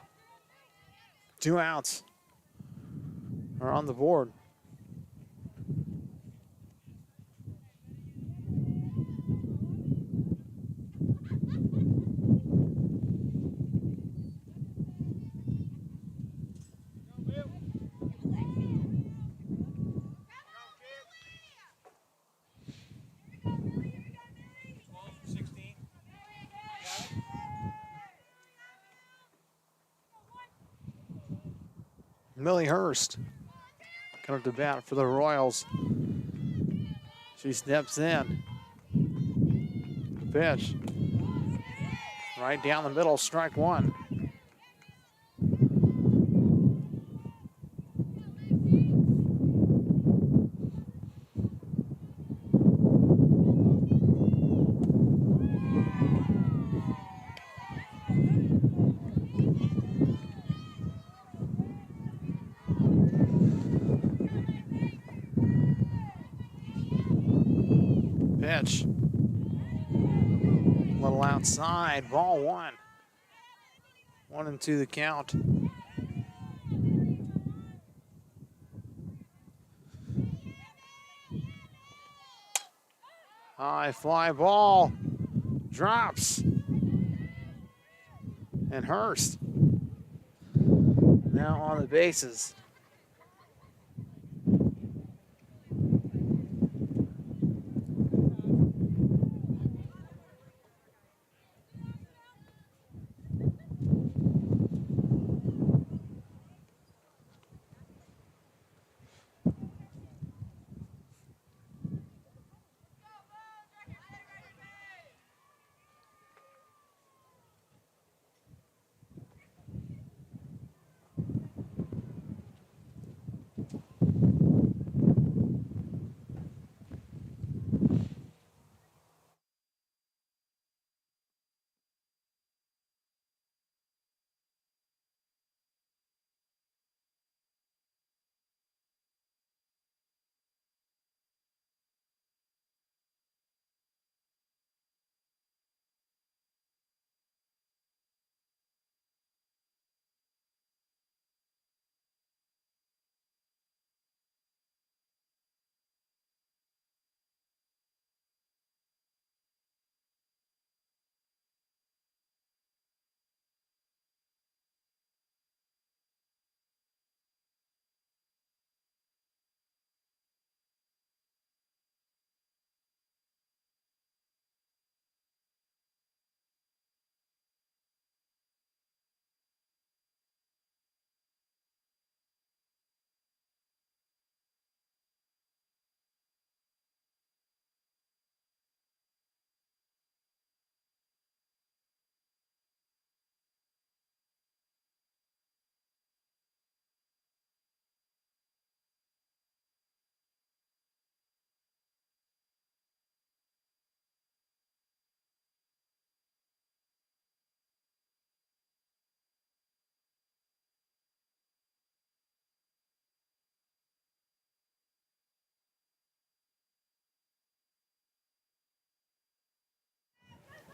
2 outs are on the board. Millie Hurst coming to bat for the Royals. She steps in. Pitch. Right down the middle, strike one. Pitch. A little outside, ball one. 1-2 the count. High fly ball. Drops. And Hurst now on the bases.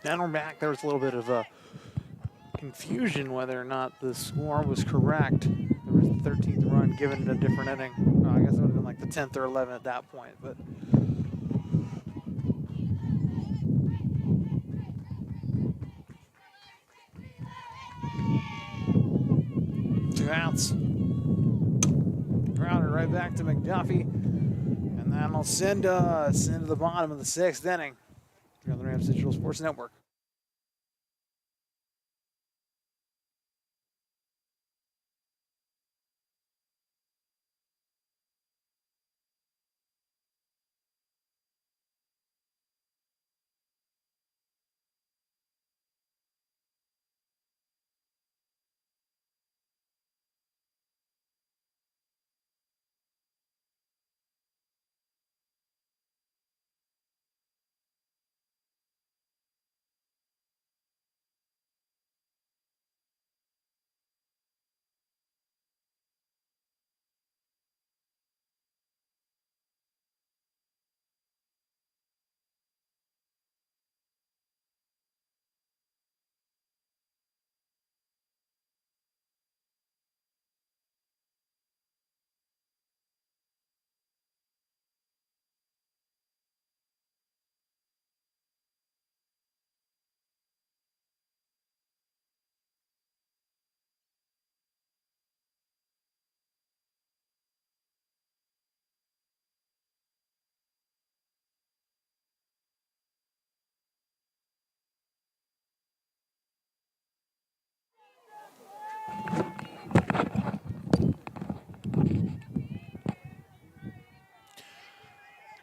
And we're back. There was a little bit of confusion whether or not the score was correct. There was the 13th run given in a different inning. I guess it would have been like the 10th or 11th at that point. But two outs. Grounder right back to McDuffie. And that'll send us into the bottom of the 6th inning. Here on the Rams Digital Sports Network.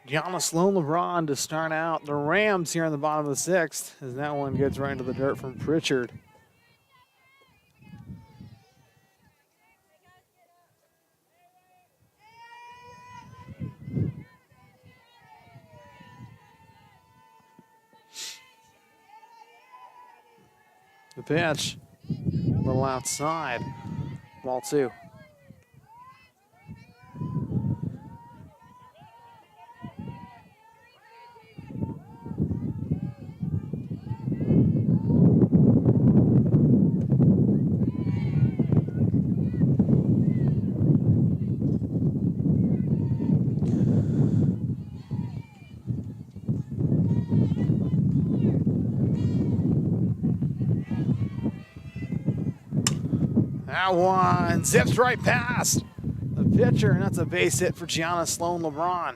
Giannis Sloan LeBron to start out the Rams here in the bottom of the 6th, as that one gets right into the dirt from Pritchard. The pitch, a little outside, ball 2. That one zips right past the pitcher, and that's a base hit for Giannis Sloan LeBron.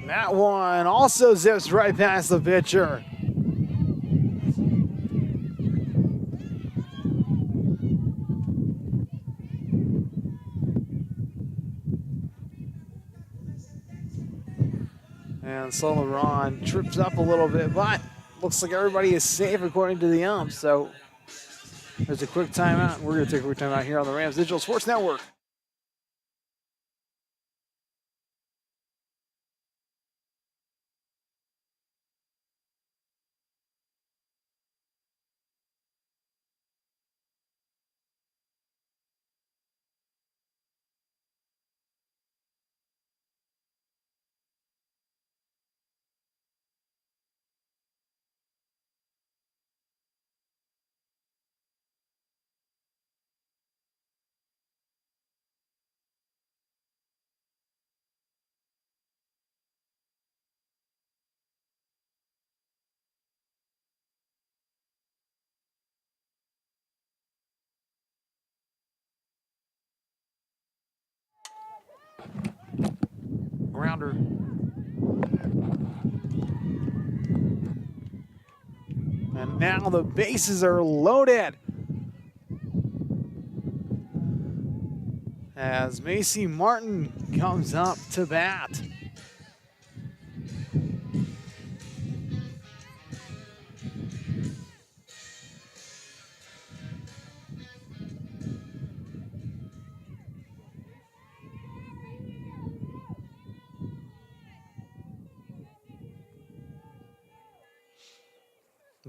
That one also zips right past the pitcher. And Sloan LeBron trips up a little bit, but looks like everybody is safe according to the ump. So there's a quick timeout. We're going to take a quick timeout here on the Rams Digital Sports Network. Grounder. And now the bases are loaded as Macy Martin comes up to bat.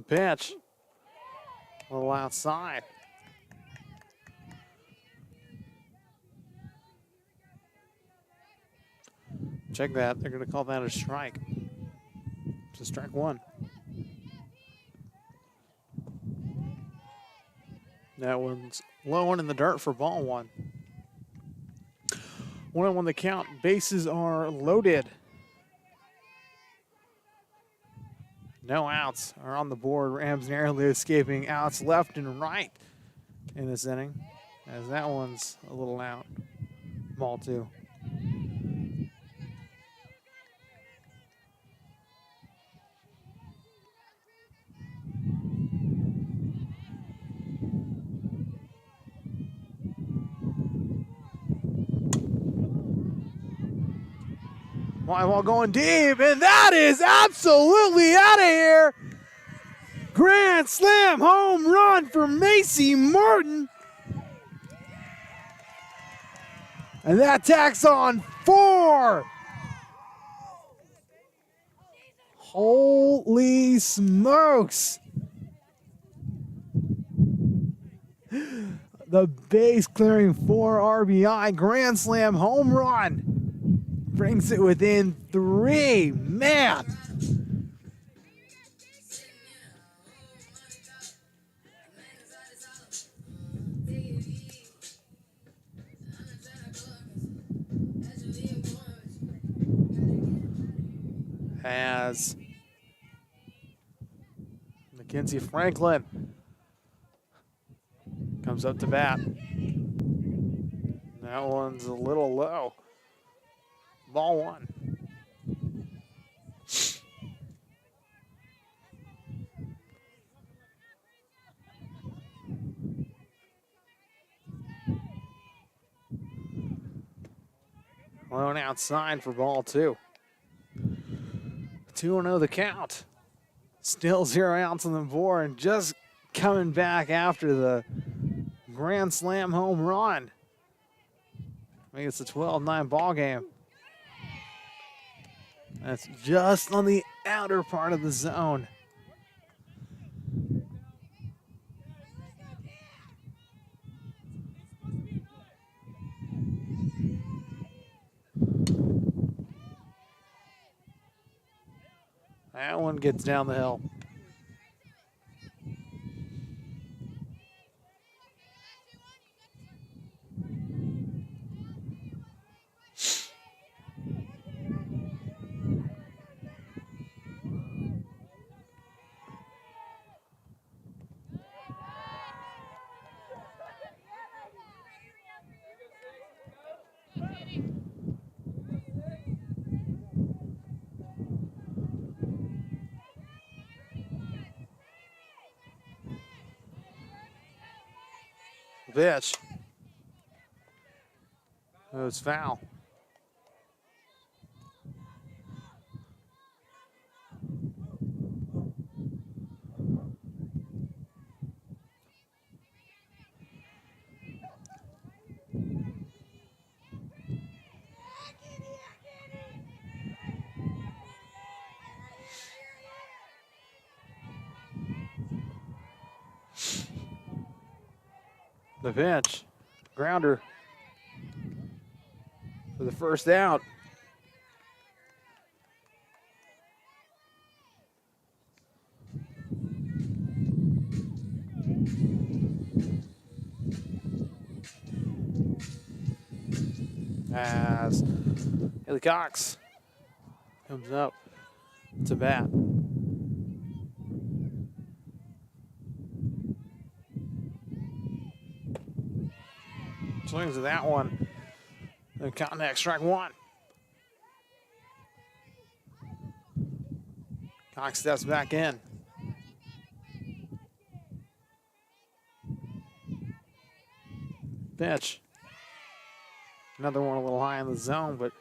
Pitch. A little outside. Check that. They're going to call that a strike. It's a strike one. That one's low one in the dirt for ball one. 1-1 the count. Bases are loaded. No outs are on the board. Rams narrowly escaping outs left and right in this inning, as that one's a little out. Ball two. Fly ball going deep, and that is absolutely out of here. Grand slam home run for Macy Martin. And that tacks on 4. Holy smokes. The base clearing 4 RBI grand slam home run. Brings it within 3. Man. As Mackenzie Franklin comes up to bat. That one's a little low. Ball one. One outside for ball two. 2-0 the count. Still 0 outs on the board, and just coming back after the grand slam home run. I think it's a 12-9 ball game. That's just on the outer part of the zone. That one gets down the hill. Pitch. It was foul. The pitch, grounder for the first out. As Haley Cox comes up to bat. Swings to that one. The contact, strike one. Cox steps back in. Pitch. Another one a little high in the zone, but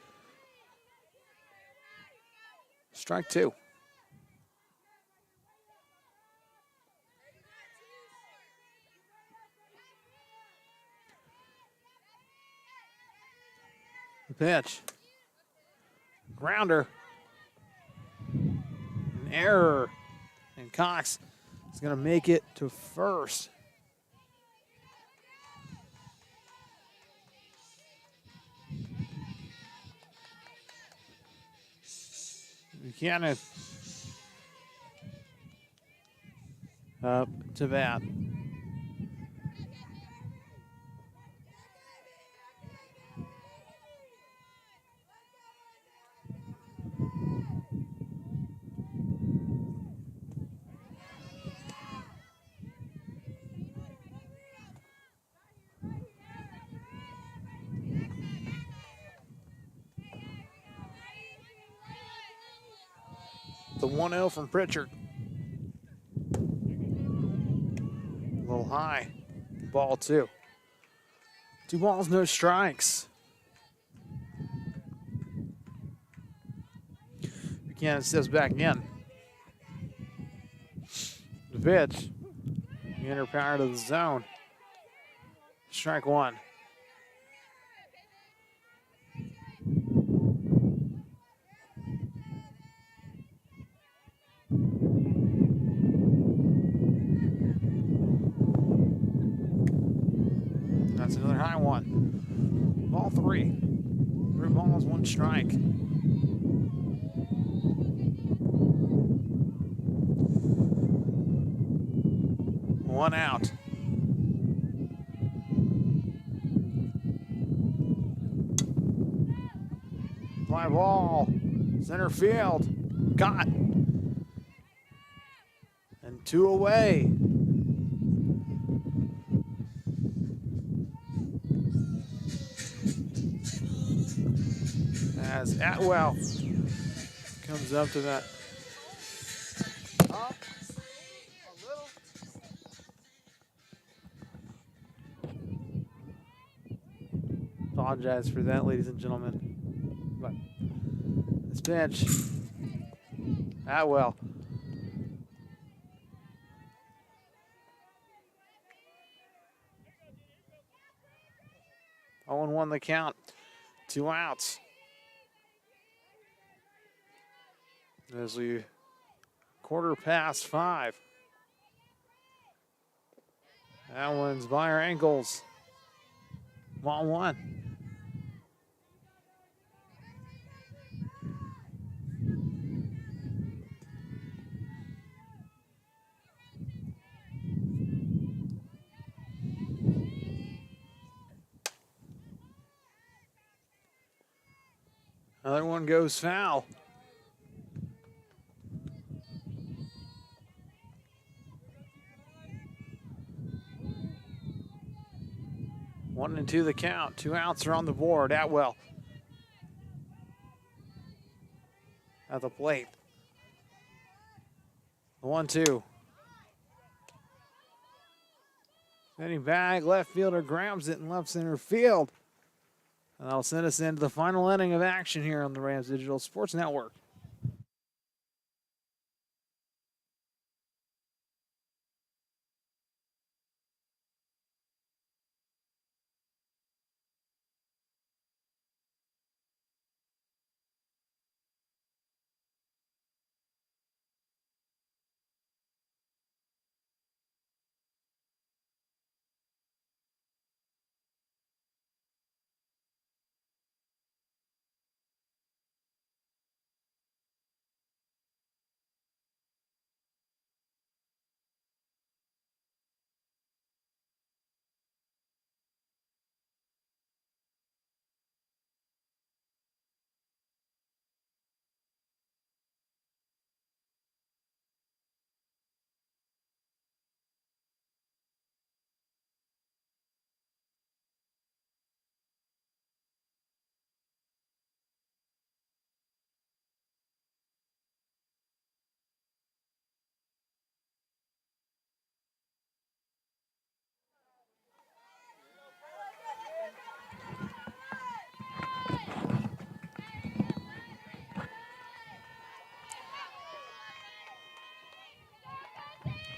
strike two. Pitch. Grounder. An error. And Cox He's going to make it to first. Buchanan up to bat. The 1-0 from Pritchard. A little high. Ball 2. 2 balls, no strikes. Buchanan steps back in. The pitch. The inner power to the zone. Strike 1. That's another high one. Ball 3. 3 balls, 1 strike. One out. Fly ball. Center field. Got. And 2 away. As Atwell comes up to that. Up a little. Apologize for that, ladies and gentlemen. But this pitch, Atwell. Owen won the count. 2 outs. As we 5:15. That one's by our ankles. Ball 1. Another one goes foul. One and 2 the count. 2 outs are on the board. Atwell at the plate. The 1-2. Sending back, left fielder grabs it in left center field. And that'll send us into the final inning of action here on the Rams Digital Sports Network.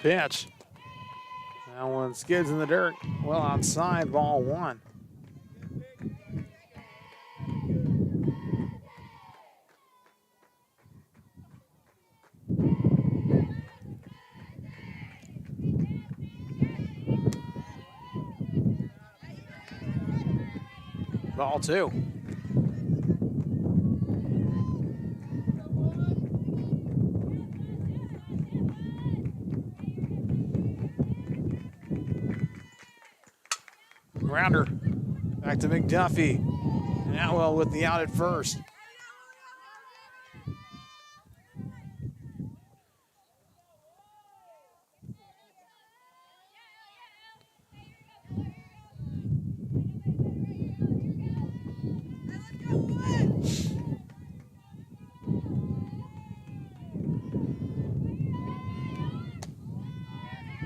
Pitch. That one skids in the dirt. Well outside, ball 1. Ball 2. Grounder back to McDuffie. And Atwell with the out at first.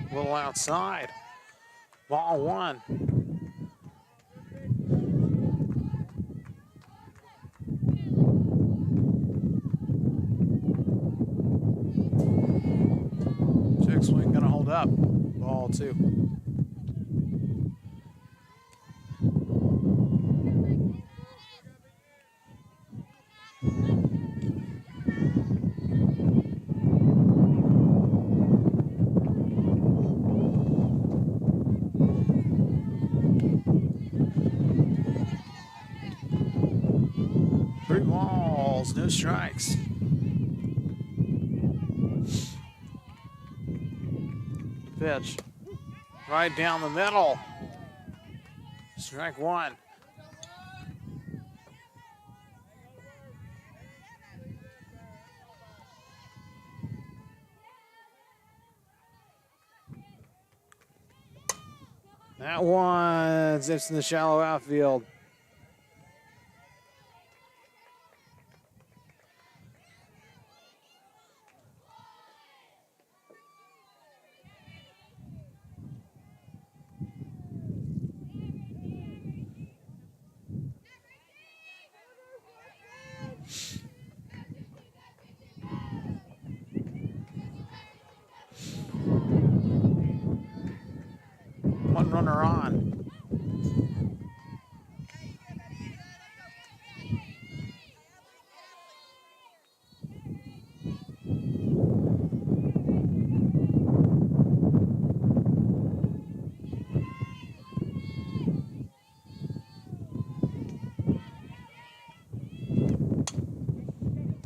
A little outside. Ball 1. Check swing gonna hold up. Ball 2. Three balls, no strikes. Pitch right down the middle. Strike 1. That one zips in the shallow outfield. One runner on.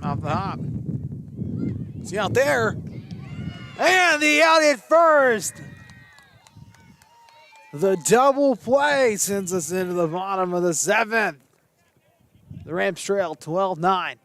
Off the hop. See out there. And the out at first. The double play sends us into the bottom of the 7th. The Rams trail 12-9.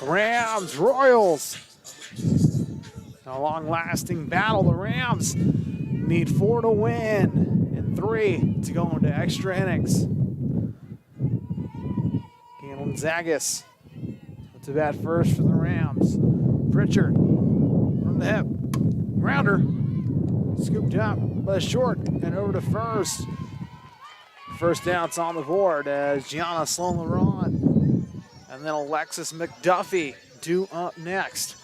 Rams, Royals. A long-lasting battle. The Rams need 4 to win and 3 to go into extra innings. Galen Zagas to bat first for the Rams. Pritchard from the hip. Grounder scooped up by short and over to first. First out's on the board as Gianna Sloan-Leron and then Alexis McDuffie due up next.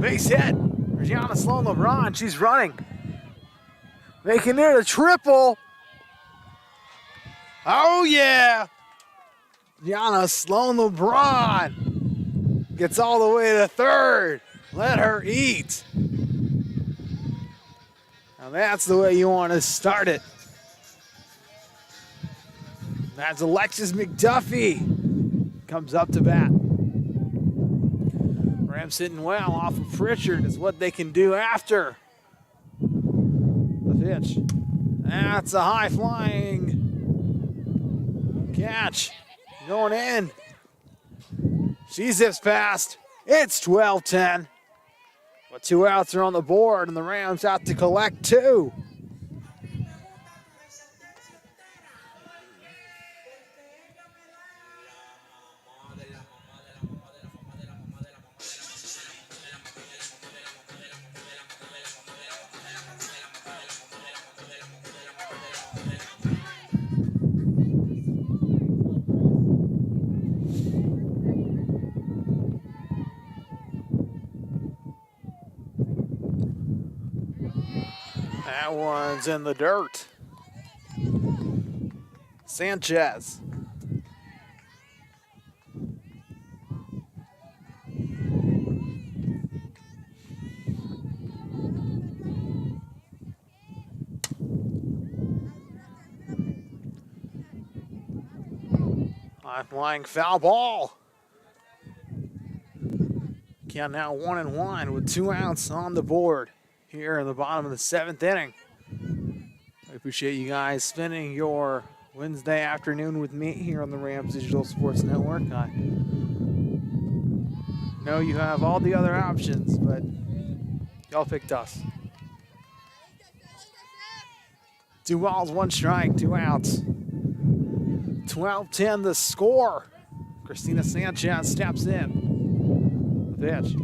Base hit. Regina Sloan LeBron, she's running. Making it a triple. Oh yeah. Gianna Sloan LeBron gets all the way to third. Let her eat. Now that's the way you want to start it. That's Alexis McDuffie. Comes up to bat. Rams hitting well off of Pritchard is what they can do after the pitch. That's a high flying catch. Going in. She zips past. It's 12-10. But 2 outs are on the board, and the Rams out to collect 2. That one's in the dirt. Sanchez. High flying foul ball. Count now 1-1 with 2 outs on the board here in the bottom of the 7th inning. I appreciate you guys spending your Wednesday afternoon with me here on the Rams Digital Sports Network. I know you have all the other options, but y'all picked us. 2 balls, 1 strike, 2 outs. 12-10 the score. Christina Sanchez steps in. The pitch.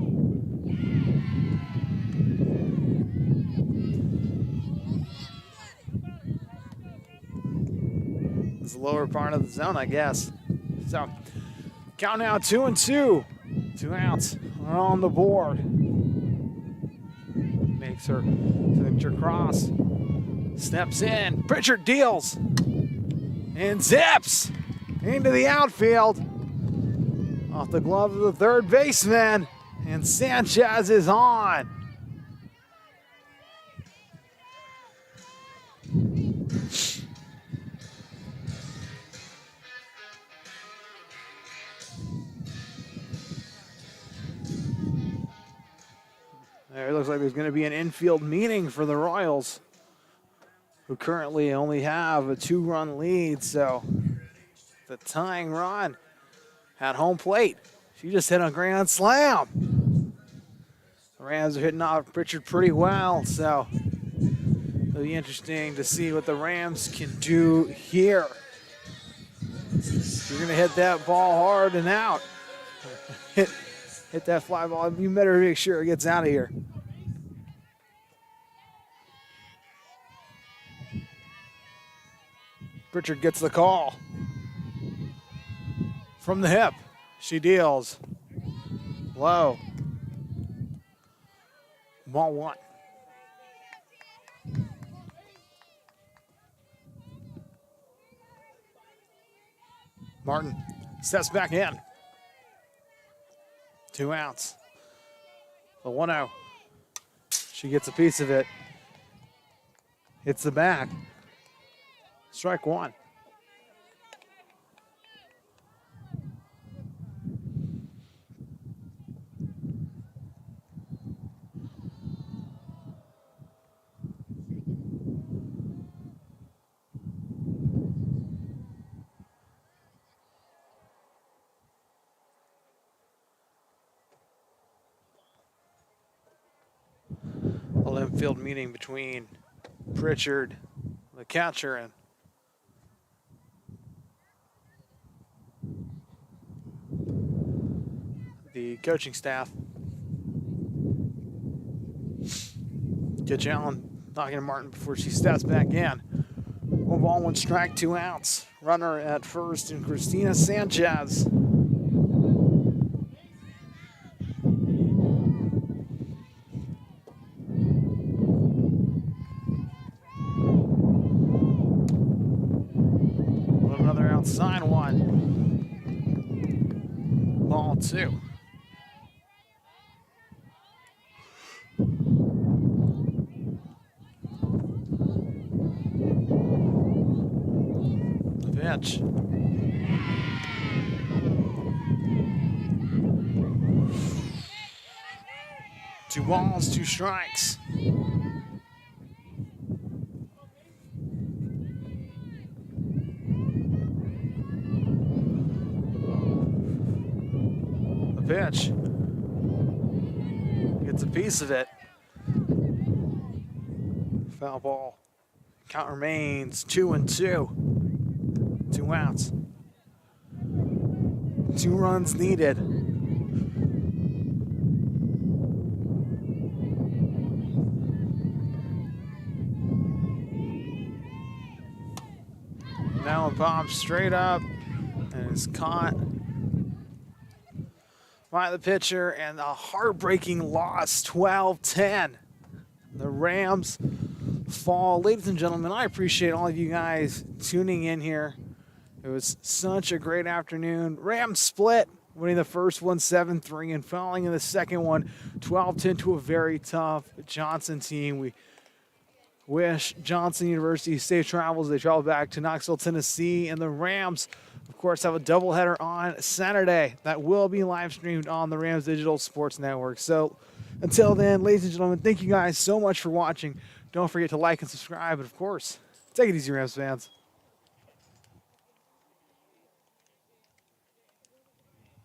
This is the lower part of the zone, I guess. So, count now 2-2. 2 outs are on the board. Makes her signature cross. Steps in. Pritchard deals. And zips into the outfield. Off the glove of the third baseman. And Sanchez is on. There, it looks like there's going to be an infield meeting for the Royals, who currently only have a 2-run lead. So the tying run at home plate. She just hit a grand slam. The Rams are hitting off Pritchard pretty well, so it'll be interesting to see what the Rams can do here. You're going to hit that ball hard and out. Hit that fly ball. You better make sure it gets out of here. Pritchard gets the call. From the hip, she deals. Low. Ball 1. Martin steps back in. 2 outs. The 1-0. She gets a piece of it. Hits the back. Strike 1. A infield meeting between Pritchard, the catcher, and the coaching staff. Kitch Allen talking to Martin before she steps back in. 1 ball, 1 strike, 2 outs. Runner at first and Christina Sanchez. 1. Ball 2. The pitch. Two balls, 2 strikes. The pitch. Gets a piece of it. Foul ball. Count remains 2-2. 2 outs. 2 runs needed. Now it pops straight up and is caught by the pitcher, and a heartbreaking loss, 12-10. The Rams fall. Ladies and gentlemen, I appreciate all of you guys tuning in here. It was such a great afternoon. Rams split, winning the first one 7-3 and falling in the second one 12-10 to a very tough Johnson team. We wish Johnson University safe travels. They travel back to Knoxville, Tennessee, and the Rams, of course, have a doubleheader on Saturday that will be live streamed on the Rams Digital Sports Network. So until then, ladies and gentlemen, thank you guys so much for watching. Don't forget to like and subscribe, and of course, take it easy, Rams fans.